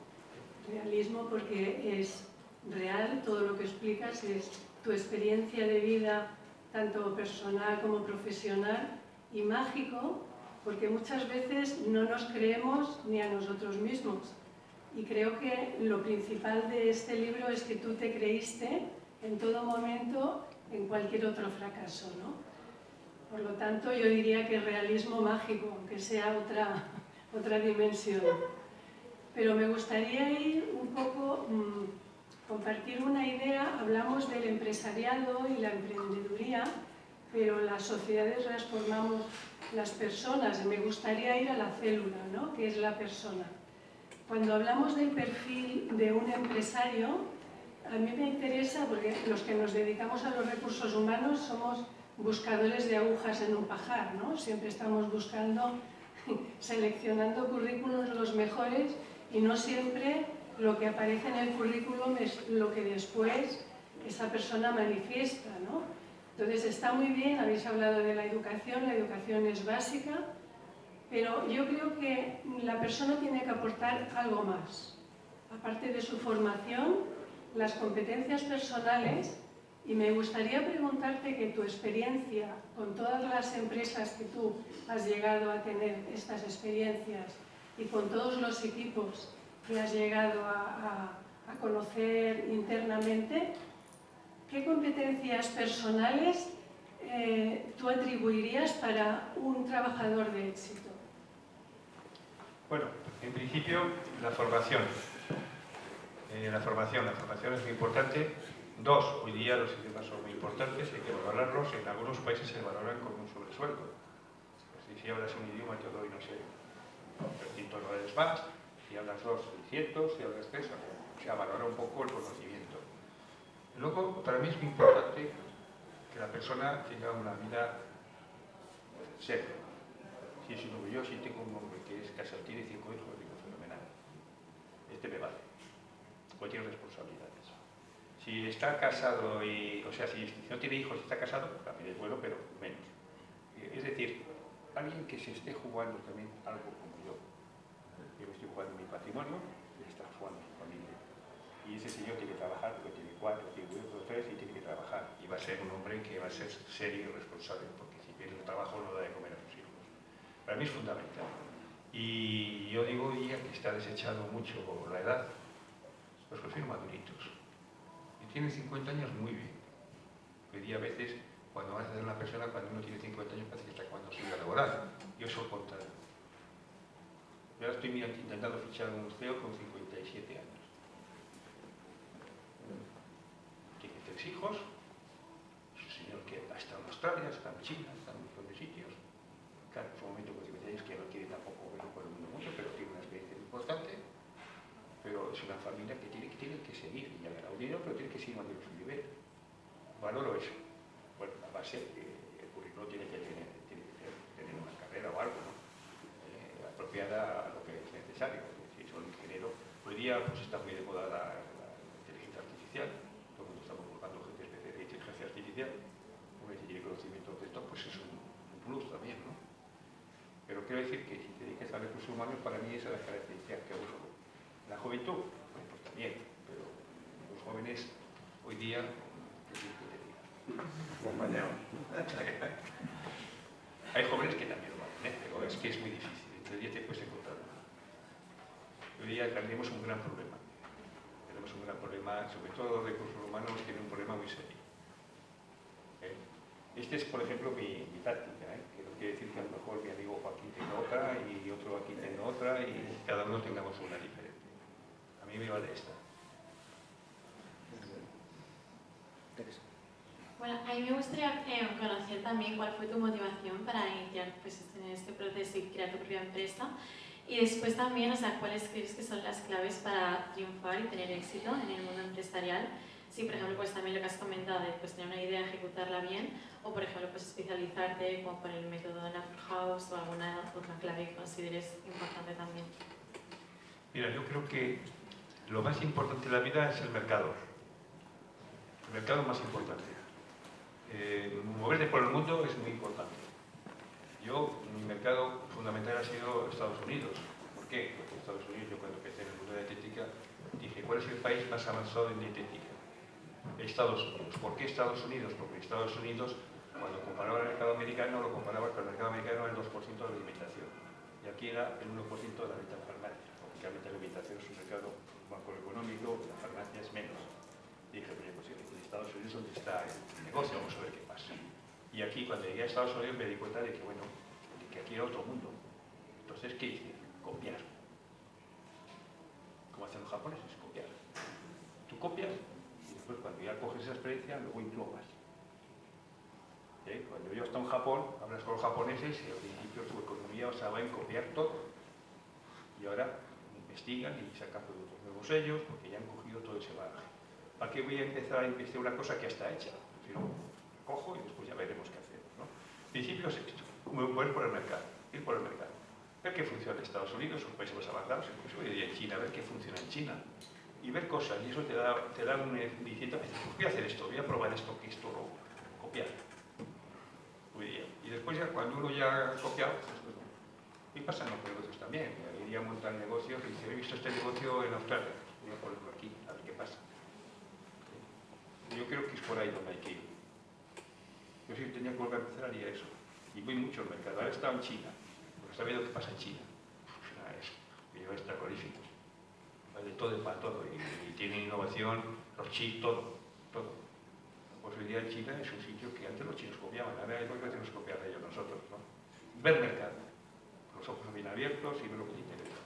S5: porque es real, todo lo que explicas es tu experiencia de vida, tanto personal como profesional, y mágico, porque muchas veces no nos creemos ni a nosotros mismos. Y creo que lo principal de este libro es que tú te creíste en todo momento en cualquier otro fracaso, ¿no? Por lo tanto, yo diría que realismo mágico, aunque sea otra dimensión. Pero me gustaría ir un poco, compartir una idea. Hablamos del empresariado y la emprendeduría, pero las sociedades transformamos las personas, y me gustaría ir a la célula, ¿no? Que es la persona. Cuando hablamos del perfil de un empresario, a mí me interesa, porque los que nos dedicamos a los recursos humanos somos buscadores de agujas en un pajar, ¿no? Siempre estamos buscando, seleccionando currículos los mejores, y no siempre lo que aparece en el currículum es lo que después esa persona manifiesta, ¿no? Entonces está muy bien, habéis hablado de la educación es básica, pero yo creo que la persona tiene que aportar algo más. Aparte de su formación, las competencias personales, y me gustaría preguntarte que tu experiencia con todas las empresas que tú has llegado a tener estas experiencias y con todos los equipos que has llegado a conocer internamente, ¿qué competencias personales tú atribuirías para un trabajador de éxito?
S3: Bueno, en principio, la formación. La formación es muy importante. 2, hoy día los idiomas son muy importantes, hay que valorarlos. En algunos países se valoran con un sobresueldo. Si hablas un idioma te doy, no sé, $300 más, si hablas 2, 600, si hablas 3, o sea, valora un poco el conocimiento. Luego, para mí es muy importante que la persona tenga una vida seria. Si es un hombre, yo si tengo un hombre que es casado, tiene 5 hijos, digo, fenomenal. Este me vale. O tiene responsabilidades. Si está casado y, o sea, si no tiene hijos y está casado, también es bueno, pero menos. Es decir, alguien que se esté jugando también algo como yo. Yo me estoy jugando mi patrimonio, y está jugando su familia. Y ese señor tiene que trabajar porque tiene 4, tiene 3 y tiene que trabajar. Y va a ser un hombre que va a ser serio y responsable, porque si pierde el trabajo no da de comer a sus hijos. Para mí es fundamental. Y yo digo hoy día que está desechando mucho la edad, los prefiero maduritos. Y tiene 50 años muy bien. Hoy día a veces, cuando vas a hacer una persona, cuando uno tiene 50 años parece que está acabando su vida laboral. Yo soy al contrario. Yo ahora estoy intentando fichar un CEO con 57 años. Tiene 3 hijos, es un señor que ha estado en Australia, está en China, está en un montón de sitios. Claro, en su momento con 50 años que no quiere tampoco verlo por el mundo mucho, pero tiene una experiencia importante. Pero es una familia que tiene que seguir, y ya ganado dinero, pero tiene que seguir manteniendo su nivel. Valoro eso. Bueno, la base, el currículo tiene que tener una carrera o algo, ¿no? Apropiada a lo que es necesario. Si son ingeniero, hoy día pues está muy de moda la inteligencia artificial, todo el mundo está buscando gente especial de inteligencia artificial, porque si tiene conocimiento de esto, pues es un plus también, ¿no? Pero quiero decir que si te dedicas a recursos humanos, para mí esa es la característica que uso. La juventud, bueno, pues también, pero los jóvenes hoy día, ¿qué quieres que te diga?
S2: Compañero.
S3: Hay jóvenes que también lo valen, pero es que es muy difícil. Entre 10 te puedes encontrar uno. Hoy día tenemos un gran problema. Tenemos un gran problema, sobre todo los recursos humanos tienen un problema muy serio. Este es, por ejemplo, mi táctica, que no quiere decir que a lo mejor mi amigo Joaquín tenga otra y otro aquí tenga otra y cada uno tengamos una diferente. A mí me vale esta.
S6: Bueno, a mí me gustaría conocer también cuál fue tu motivación para iniciar pues, en este proceso y crear tu propia empresa. Y después también, o sea, ¿cuáles crees que son las claves para triunfar y tener éxito en el mundo empresarial? Sí, por ejemplo, pues también lo que has comentado de pues, tener una idea, ejecutarla bien, o por ejemplo, pues especializarte como por el método de Nature House o alguna otra clave que consideres importante también.
S3: Mira, yo creo que lo más importante de la vida es el mercado. El mercado más importante. Moverte por el mundo es muy importante. Mi mercado fundamental ha sido Estados Unidos. ¿Por qué? Porque Estados Unidos, yo cuando empecé en el mundo de la dietética, dije, ¿cuál es el país más avanzado en dietética? Estados Unidos. ¿Por qué Estados Unidos? Porque Estados Unidos, cuando comparaba el mercado americano, lo comparaba con el mercado americano el 2% de la alimentación. Y aquí era el 1% de la venta en farmacia. Lógicamente la alimentación es un mercado macroeconómico, la farmacia es menos. Dije, pues en Estados Unidos donde está el negocio, vamos a ver qué pasa. Y aquí, cuando llegué a Estados Unidos, me di cuenta de que, bueno, de que aquí era otro mundo. Entonces, ¿qué hice? Copiar. Como hacen los japoneses, copiar. Tú copias y después, cuando ya coges esa experiencia, luego innovas. Cuando yo estaba en Japón, hablas con los japoneses y al principio su economía basaba en copiar todo. Y ahora investigan y sacan productos nuevos ellos porque ya han cogido todo ese bagaje. ¿Para qué voy a empezar a investigar una cosa que ya está hecha? Prefiero cojo y después ya veremos qué hacemos, ¿no? El principio es esto, mover por el mercado, ir por el mercado. Ver qué funciona en Estados Unidos, un país más avanzado, incluso hoy día en China, ver qué funciona en China. Y ver cosas, y eso te da un diciendo, pues voy a hacer esto, voy a probar esto, que esto lo copiar. Hoy día. Y después ya cuando uno ya ha copiado, pues, y pasan los negocios también. Iría a montar negocios y dice, he visto este negocio en Australia, voy a ponerlo aquí, a ver qué pasa. Yo creo que es por ahí donde hay que ir. Yo si tenía que volver a empezar haría eso. Y voy mucho al mercado. Ahora he estado en China, porque está viendo qué pasa en China. Eso, y está terrorífico. De todo para todo. Y tiene innovación, los chips, todo. Pues hoy día en China es un sitio que antes los chinos copiaban, ahora hay que tenemos que copiar de ellos nosotros, ¿no? Ver mercado. Los ojos bien abiertos y ver lo que te interesa.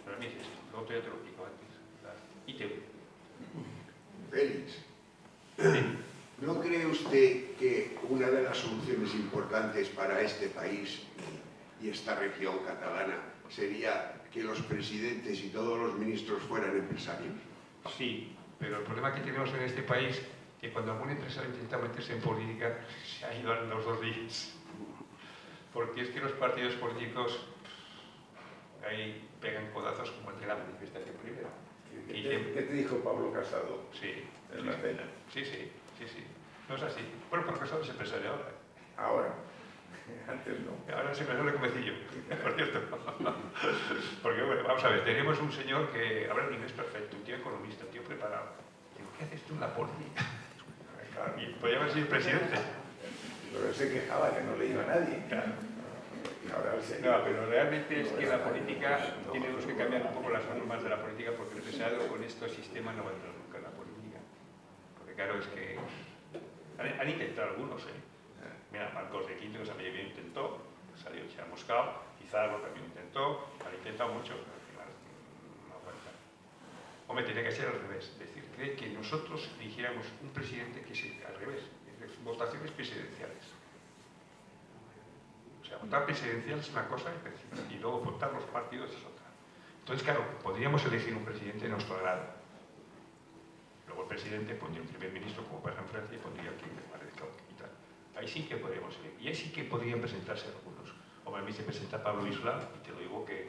S3: Para mí es esto. Lo otro ya te lo explico antes. ITV.
S7: Félix, ¿no cree usted que una de las soluciones importantes para este país y esta región catalana sería que los presidentes y todos los ministros fueran empresarios?
S3: Sí, pero el problema que tenemos en este país es que cuando algún empresario intenta meterse en política se ha ido en los 2 días. Porque es que los partidos políticos ahí pegan codazos como el de la manifestación primera. Y diciembre.
S8: ¿Qué te dijo Pablo Casado?
S3: Sí,
S8: En la cena.
S3: sí. No es así. Bueno, Pablo Casado es empresario ahora.
S8: Ahora. Antes no.
S3: Ahora es empresario de Comecillo, por cierto. Porque, bueno, vamos a ver, tenemos un señor que habla un inglés perfecto, un tío economista, un tío preparado. Digo, ¿qué haces tú en la política?
S8: Claro.
S3: Y podía haber sido presidente.
S8: Pero él se quejaba que no le iba a nadie.
S3: Claro.
S8: Y ahora él se
S3: No, pero realmente es que la política, tenemos que cambiar un poco las normas de la política porque el empresario con estos sistemas no va a entrar nunca en la política. Porque claro, es que han intentado algunos, Mira, Marcos de Quinto, que también intentó, salió chamuscado, Pizarro también intentó, han intentado mucho, pero al final no aguanta. Hombre, tiene que ser al revés, es decir, cree que nosotros eligiéramos un presidente que sea al revés, es decir, votaciones presidenciales. O sea, votar presidencial es una cosa y luego votar los partidos es otra. Entonces, claro, podríamos elegir un presidente de nuestro agrado. Luego el presidente pondría un primer ministro, como pasa en Francia, y pondría quien le parezca y tal. Ahí sí que podríamos elegir. Y ahí sí que podrían presentarse algunos. Hombre, a mí se presenta Pablo Isla y te lo digo que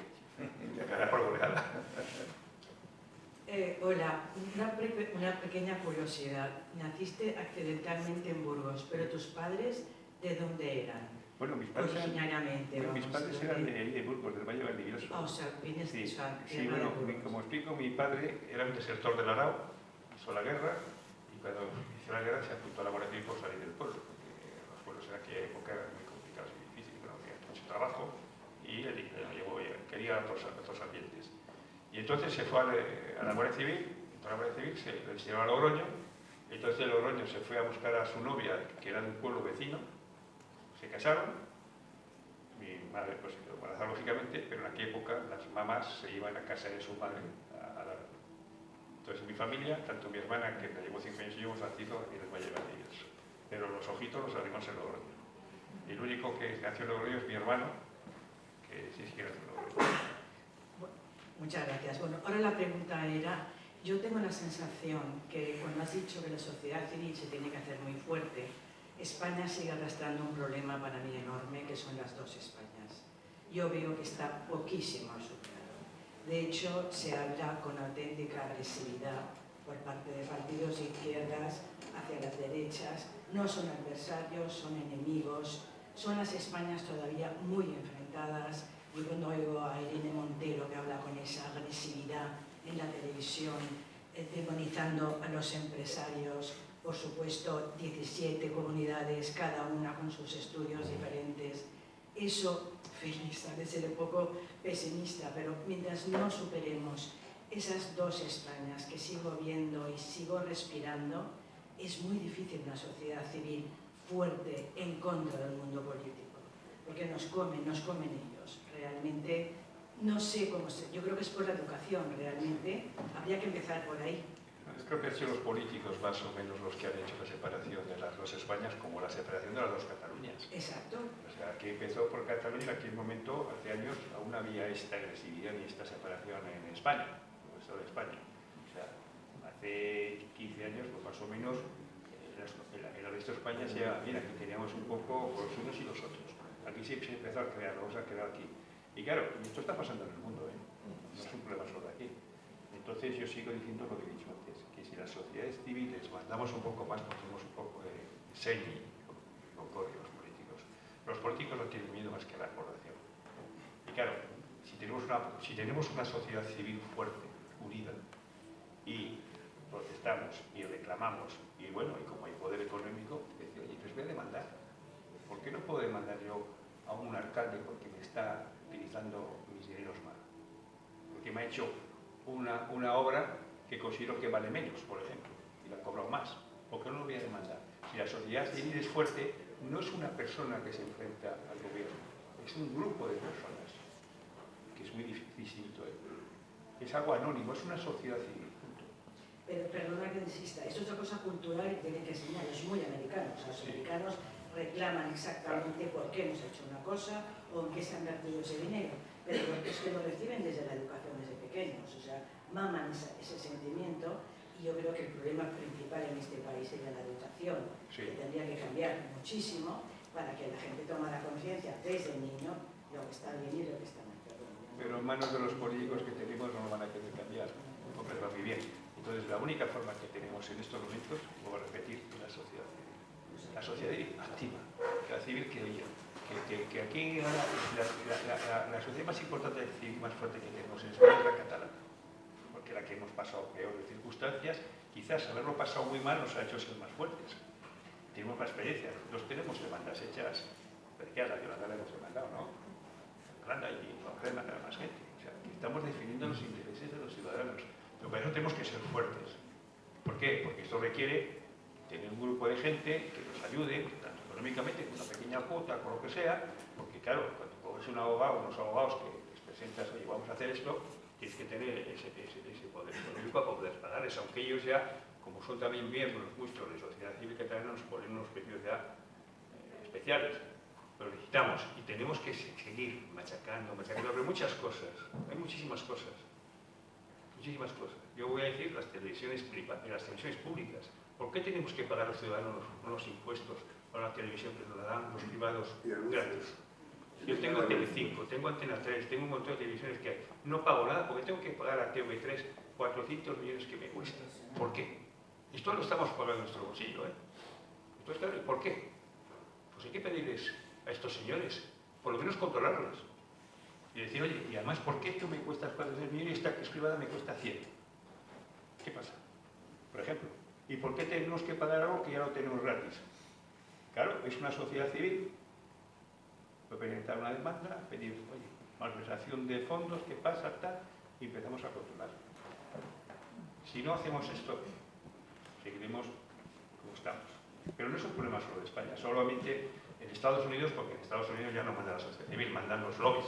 S3: gana por goleada.
S9: Hola, una pequeña curiosidad. Naciste accidentalmente en Burgos, pero tus padres, ¿de dónde eran?
S3: Bueno, mis padres
S9: Originariamente,
S3: mis
S9: vamos,
S3: padres eran de Burgos, del Valle Valdivieso.
S9: O sea, vienes de
S3: Sí,
S9: esa
S3: sí,
S9: tierra de
S3: bueno,
S9: Burgos.
S3: como explico, mi padre era un desertor del Arao, hizo la guerra y cuando hizo la guerra se apuntó a la Guardia Civil por salir del pueblo, porque los pueblos en aquella época eran muy complicados y difíciles, no había mucho trabajo y él quería otros ambientes. Y entonces se fue a la Guardia Civil, entró a la Guardia Civil, se les llevó a Logroño, entonces de Logroño se fue a buscar a su novia, que era de un pueblo vecino, se casaron. Mi madre pues se quedó embarazada lógicamente, pero en aquella época las mamás se iban a casa de su madre a dar. Entonces mi familia, tanto mi hermana que me llevó 5 años y yo hemos nacido aquí en el Valle Valdivieso, pero los ojitos los abrimos en Logroño. Y el único que nació en Logroño es mi hermano, que sí que nació en Logroño.
S9: Muchas gracias. Bueno, ahora la pregunta era, yo tengo la sensación que cuando has dicho que la sociedad civil se tiene que hacer muy fuerte, España sigue arrastrando un problema para mí enorme, que son las dos Españas. Yo veo que está poquísimo superado. De hecho, se habla con auténtica agresividad por parte de partidos de izquierdas hacia las derechas. No son adversarios, son enemigos. Son las Españas todavía muy enfrentadas. Y cuando oigo a Irene Montero, que habla con esa agresividad en la televisión, demonizando a los empresarios, por supuesto 17 comunidades, cada una con sus estudios diferentes. Eso, Félix, a veces un poco pesimista, pero mientras no superemos esas dos Españas que sigo viendo y sigo respirando, es muy difícil una sociedad civil fuerte en contra del mundo político, porque nos comen ellos. Realmente, no sé cómo se... Yo creo que es por la educación, realmente. Habría que empezar por ahí.
S3: Creo que han sido los políticos más o menos los que han hecho la separación de las dos Españas, como la separación de las dos Cataluñas.
S9: Exacto.
S3: O sea, que empezó por Cataluña, en aquel momento, hace años, aún había esta agresividad y esta separación en España, en el estado de España. O sea, hace 15 años, pues más o menos, en el resto de España se llama, mira, aquí teníamos un poco los unos y los otros. Aquí se empezó a crear, luego se ha quedado aquí. Y claro, esto está pasando en el mundo, no es un problema solo aquí. Entonces yo sigo diciendo lo que he dicho antes, que si las sociedades civiles mandamos un poco más, porque somos un poco de señi, con códigos políticos. Los políticos no tienen miedo más que a la población. Y claro, si tenemos una sociedad civil fuerte, unida, y protestamos y reclamamos, y bueno, y como hay poder económico, decir, oye, pues voy a demandar. ¿Por qué no puedo demandar yo a un alcalde porque me está utilizando mis dineros mal? Porque me ha hecho una obra que considero que vale menos, por ejemplo, y la ha cobrado más. ¿Por qué no lo voy a demandar? Si la sociedad civil es fuerte, no es una persona que se enfrenta al gobierno, es un grupo de personas, que es muy distinto. Es algo anónimo, es una sociedad civil.
S9: Pero perdona que insista, esto es una cosa cultural y tienen que enseñar, es muy americano. O sea, los americanos reclaman exactamente por qué hemos hecho una cosa o en qué se han vertido ese dinero, pero es que lo reciben desde la educación, desde pequeños, o sea, maman ese sentimiento, y yo creo que el problema principal en este país sería la educación, que tendría que cambiar muchísimo para que la gente tomara conciencia desde niño de lo que está bien y de lo que está mal.
S3: Pero en manos de los políticos que tenemos no lo van a querer cambiar. comprenderlo muy bien. Entonces, la única forma que tenemos en estos momentos, vuelvo a repetir, es la sociedad civil. La sociedad activa, la civil que oye, que aquí la sociedad más importante y más fuerte que tenemos en España es la catalana, porque la que hemos pasado peores circunstancias, quizás haberlo pasado muy mal nos ha hecho ser más fuertes. Tenemos más experiencia, nosotros tenemos demandas hechas, pero ya la Yolanda la hemos demandado, ¿no? Yolanda y demandar a más gente. O sea, que estamos definiendo los intereses de los ciudadanos. Pero para eso tenemos que ser fuertes. ¿Por qué? Porque esto requiere tener un grupo de gente que nos ayude, tanto económicamente, con una pequeña cuota, con lo que sea, porque claro, cuando coges un abogado, unos abogados que les presentas, oye, vamos a hacer esto, tienes que tener ese poder económico para poder pagarles, aunque ellos ya, como son también miembros muchos de sociedad civil catalana, nos ponen unos precios ya especiales. Pero necesitamos y tenemos que seguir machacando, pero muchas cosas, hay muchísimas cosas. Muchísimas cosas. Yo voy a decir las televisiones públicas. ¿Por qué tenemos que pagar a los ciudadanos unos impuestos para una televisión que nos la dan los privados gratis? Yo tengo Telecinco, tengo Antena 3, tengo un montón de televisiones que hay. No pago nada porque tengo que pagar a TV3 400 millones que me cuesta. ¿Por qué? Esto lo estamos pagando en nuestro bolsillo, ¿eh? Entonces, claro, ¿por qué? Pues hay que pedirles a estos señores, por lo menos controlarlos. Y decir, oye, y además, ¿por qué esto me cuesta 400 millones y esta que es privada me cuesta 100? ¿Qué pasa? Por ejemplo. ¿Y por qué tenemos que pagar algo que ya lo tenemos gratis? Claro, es una sociedad civil. Puede presentar una demanda, pedir, oye, malversación de fondos, ¿qué pasa? Tal, y empezamos a controlar. Si no hacemos esto, seguiremos como estamos. Pero no es un problema solo de España, solamente en Estados Unidos, porque en Estados Unidos ya no manda la sociedad civil, mandan los lobbies.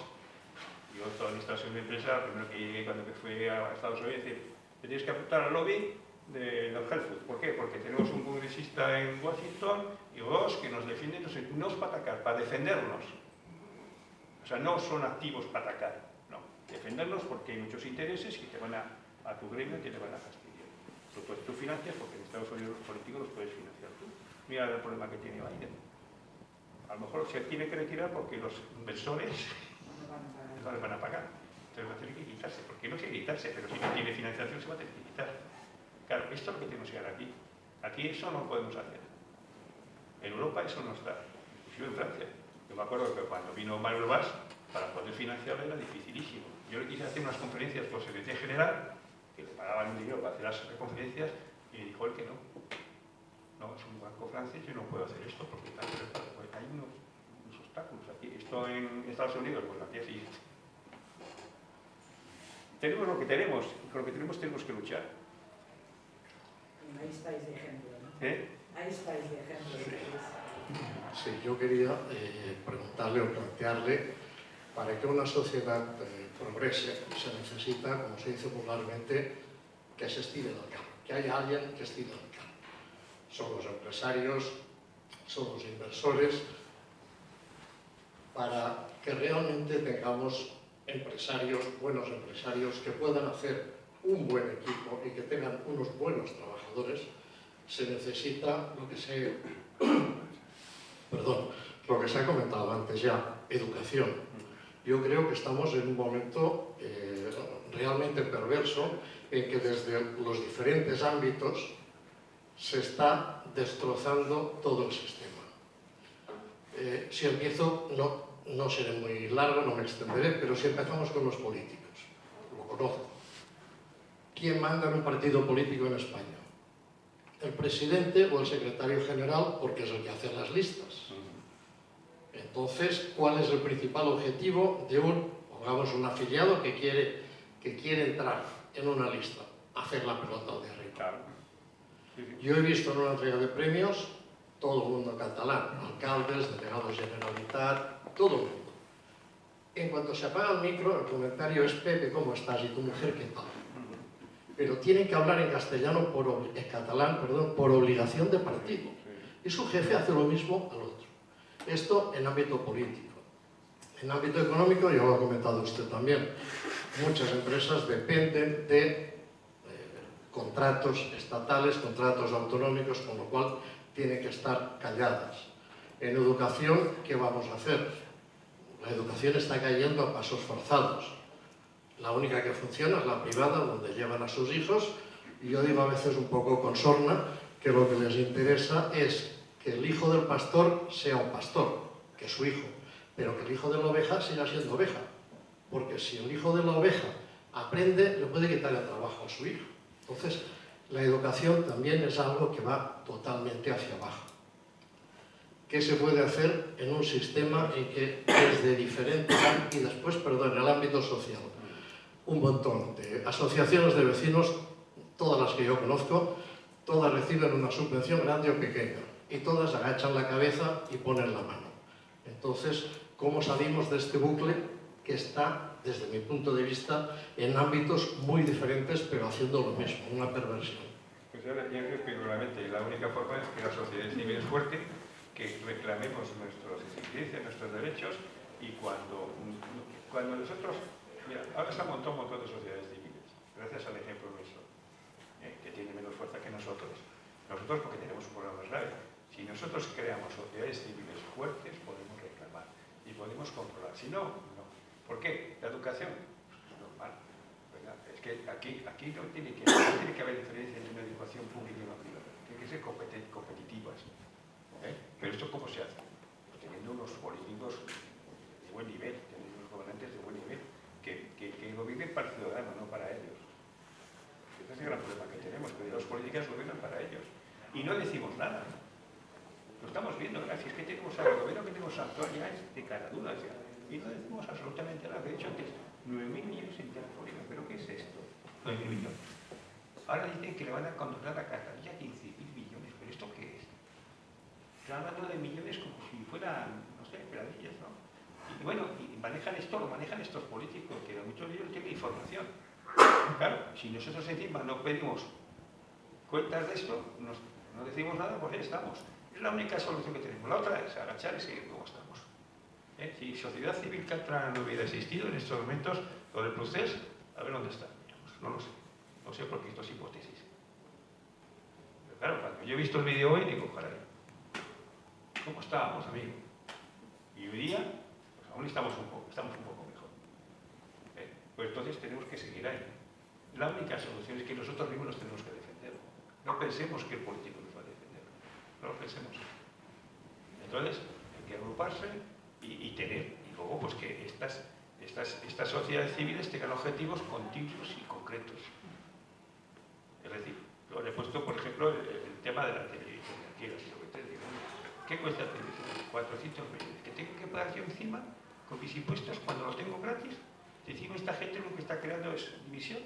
S3: Yo, toda administración de empresa, primero que llegué cuando fui a Estados Unidos, decir, te tienes que apuntar al lobby de los health food. ¿Por qué? Porque tenemos un congresista en Washington y dos que nos defienden, no es para atacar, para defendernos. O sea, no son activos para atacar, no. Defendernos porque hay muchos intereses que te van a tu gremio y que te van a fastidiar. Pues tú financias porque en Estados Unidos los políticos los puedes financiar tú. Mira el problema que tiene Biden. A lo mejor se tiene que retirar porque los inversores no les van a pagar. Entonces va a tener que quitarse, porque no quiere quitarse, pero si no tiene financiación se va a tener que quitar. Claro, esto es lo que tenemos que hacer aquí. Aquí eso no podemos hacer. En Europa eso no está, inclusive en Francia. Yo me acuerdo que cuando vino Manuel Valls, para poder financiarlo era dificilísimo. Yo le quise hacer unas conferencias por Secretaría General, que le pagaban un dinero para hacer las conferencias, y me dijo él que no. No, es un banco francés, yo no puedo hacer esto porque hay unos obstáculos aquí. Esto en Estados Unidos, pues aquí así. Tenemos lo que tenemos, y con lo que tenemos que luchar.
S9: Ahí estáis de ejemplo, ¿no? Ahí estáis de ejemplo.
S10: Sí, yo quería preguntarle o plantearle, para que una sociedad progrese, se necesita, como se dice popularmente, que se estire del carro, que haya alguien que estire del carro. Son los empresarios, son los inversores, para que realmente tengamos empresarios, buenos empresarios, que puedan hacer un buen equipo y que tengan unos buenos trabajadores, se necesita lo que se ha comentado antes ya, educación. Yo creo que estamos en un momento realmente perverso en que desde los diferentes ámbitos se está destrozando todo el sistema. Si empiezo, no seré muy largo, no me extenderé, pero si empezamos con los políticos, lo conozco. ¿Quién manda en un partido político en España? ¿El presidente o el secretario general? Porque es el que hace las listas. Entonces, ¿cuál es el principal objetivo de pongamos, un afiliado que quiere entrar en una lista? Hacer la pelota de arriba. Yo he visto en una entrega de premios todo el mundo catalán, alcaldes, delegados Generalitat, todo el mundo. En cuanto se apaga el micro, el comentario es: Pepe, ¿cómo estás? ¿Y tu mujer qué tal? Pero tienen que hablar en castellano, catalán, por obligación de partido. Y su jefe hace lo mismo al otro. Esto en ámbito político. En ámbito económico, ya lo ha comentado usted también, muchas empresas dependen de contratos estatales, contratos autonómicos, con lo cual tienen que estar calladas. En educación, ¿qué vamos a hacer? La educación está cayendo a pasos forzados. La única que funciona es la privada, donde llevan a sus hijos, y yo digo a veces un poco con sorna que lo que les interesa es que el hijo del pastor sea un pastor, que es su hijo, pero que el hijo de la oveja siga siendo oveja, porque si el hijo de la oveja aprende, le puede quitar el trabajo a su hijo. Entonces, la educación también es algo que va totalmente hacia abajo. ¿Qué se puede hacer en un sistema en que desde diferentes y después, perdón, en el ámbito social? Un montón de asociaciones de vecinos, todas las que yo conozco, todas reciben una subvención grande o pequeña y todas agachan la cabeza y ponen la mano. Entonces, ¿cómo salimos de este bucle que está, desde mi punto de vista, en ámbitos muy diferentes pero haciendo lo mismo, una perversión?
S3: Pues yo creo que realmente la única forma es que la sociedad civil es fuerte, que reclamemos nuestras exigencias, nuestros derechos, y cuando nosotros... Mira, ahora se ha montado un montón de sociedades civiles, gracias al ejemplo nuestro, que tiene menos fuerza que nosotros. Nosotros porque tenemos un problema más grave. Si nosotros creamos sociedades civiles fuertes, podemos reclamar y podemos controlar. Si no, no. ¿Por qué? La educación es normal, ¿verdad? Es que aquí no tiene que haber diferencia entre una educación pública y una privada. Tienen que ser competitivas. Pero ¿esto cómo se hace? Pues teniendo unos políticos de buen nivel, teniendo unos gobernantes de buen nivel, que gobiernen para el ciudadano, no para ellos. Ese es el gran problema que tenemos, que las políticas gobiernan para ellos. Y no decimos nada. Lo estamos viendo, gracias. Que tenemos al gobierno que tenemos actual ya es de cara dura ya. Y no decimos absolutamente nada. De hecho, antes, 9.000 millones en Telefónica. ¿Pero qué es esto? 9.000 millones. Ahora dicen que le van a controlar a Cataluña 15.000 millones. ¿Pero esto qué es? Están hablando de millones como si fueran, no sé, peladillas, ¿no? Y bueno, y manejan esto, lo manejan estos políticos, que muchos de ellos tienen información. Claro, si nosotros encima no pedimos cuentas de esto, no decimos nada, pues ahí estamos. Es la única solución que tenemos. La otra es agachar y seguir como estamos. Si sociedad civil catalana no hubiera existido en estos momentos, lo del procés, a ver dónde está. No lo sé. No sé porque esto es hipótesis. Pero claro, cuando yo he visto el vídeo hoy, digo, caray, ¿cómo estábamos, amigo? Y hoy día, pues aún estamos un poco mejor. Pues entonces tenemos que seguir ahí. La única solución es que nosotros mismos nos tenemos que defender. No pensemos que el político nos va a defender. No lo pensemos. Entonces, hay que agruparse y tener, y luego pues que estas sociedades civiles tengan objetivos continuos y concretos. Es decir, yo le he puesto, por ejemplo, el tema de la televisión. Aquí, ¿qué cuesta la televisión? 400 millones. ¿Que tengo que pagar yo encima con mis impuestos cuando los tengo gratis? Encima esta gente lo que está creando es división.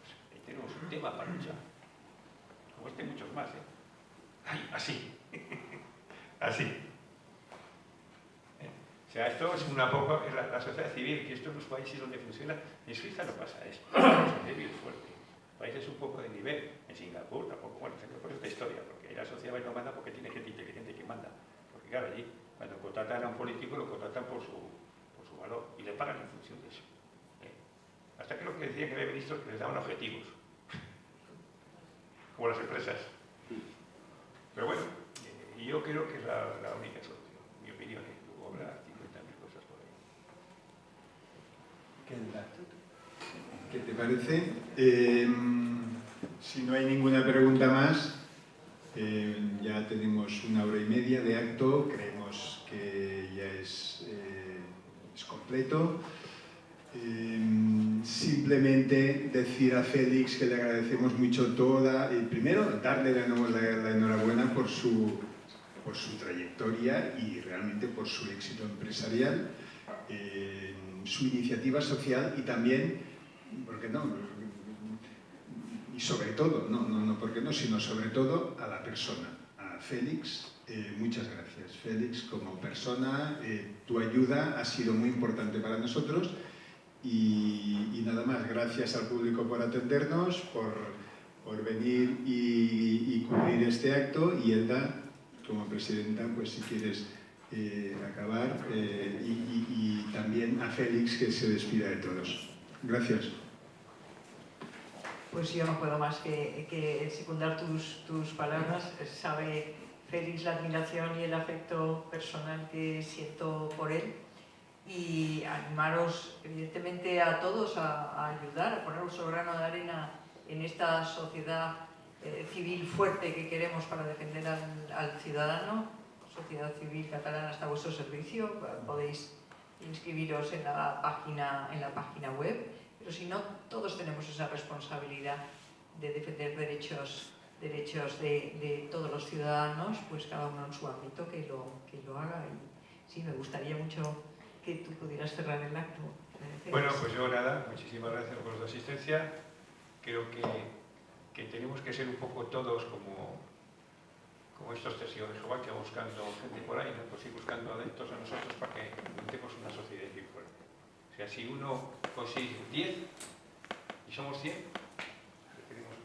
S3: Pues ahí tenemos un tema para luchar. Como este muchos más, ¿eh? Ay, así. Así. O sea, esto es una poco la sociedad civil, que esto en los países donde funciona, en Suiza no pasa esto, es débil, fuerte. Países un poco de nivel, en Singapur tampoco, bueno, Singapur es otra historia, porque ahí la sociedad no manda porque tiene gente inteligente que manda. Porque claro, allí, cuando contratan a un político, lo contratan por su valor y le pagan en función de eso. Hasta creo que decían que había ministros que les daban objetivos, como las empresas. Pero bueno, yo creo que es la única solución, mi opinión, luego habrá 50.000 cosas por ahí.
S2: ¿Qué te parece? Si no hay ninguna pregunta más, ya tenemos 1 hora y media de acto, creemos que ya es completo. Simplemente decir a Félix que le agradecemos mucho primero darle de nuevo la enhorabuena por su trayectoria y realmente por su éxito empresarial, su iniciativa social y también, ¿por qué no? Y sobre todo, no porque no, sino sobre todo a la persona, a Félix. Muchas gracias, Félix, como persona. Tu ayuda ha sido muy importante para nosotros y nada más, gracias al público por atendernos, por venir y cubrir este acto, y Elda, como presidenta, pues si quieres acabar, y también a Félix, que se despida de todos. Gracias.
S1: Pues yo no puedo más que secundar tus palabras. Sabe Félix la admiración y el afecto personal que siento por él. y animaros evidentemente a todos a ayudar, a poner vuestro grano de arena en esta sociedad civil fuerte que queremos para defender al ciudadano. Sociedad Civil Catalana está a vuestro servicio, podéis inscribiros en la página web, pero si no, todos tenemos esa responsabilidad de defender derechos de todos los ciudadanos, pues cada uno en su ámbito que lo haga. Y sí, me gustaría mucho que tú pudieras cerrar el acto.
S3: Bueno, pues yo nada, muchísimas gracias por su asistencia. Creo que tenemos que ser un poco todos como estos testigos de Jehová que van buscando gente por ahí, ¿no? Pues ir buscando adeptos a nosotros para que montemos una sociedad civil fuerte. O sea, si uno consigue 10 y somos 100, tenemos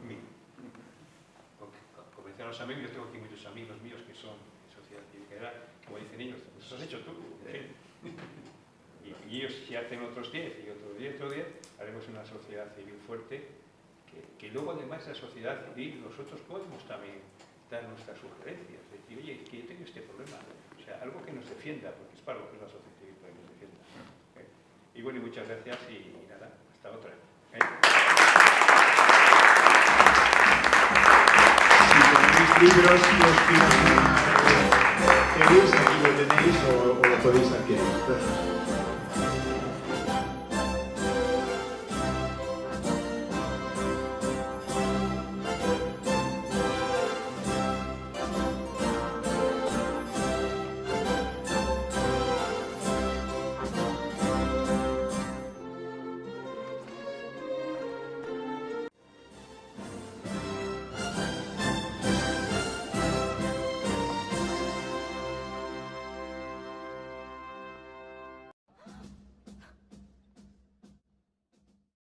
S3: 1000. Como decían los amigos, yo tengo aquí muchos amigos míos que son de sociedad civil, como dicen ellos, eso has hecho tú. Y ellos si hacen otros 10 y otros 10, otros 10, haremos una sociedad civil fuerte que luego además de la sociedad civil nosotros podemos también dar nuestras sugerencias, decir, oye, que yo tengo este problema, o sea, algo que nos defienda, porque es para lo que es la sociedad civil, para que nos defienda. Y bueno, y muchas gracias y nada, hasta otra.
S2: Si tenéis libros y os piden, aquí lo tenéis o lo podéis adquirir. Gracias.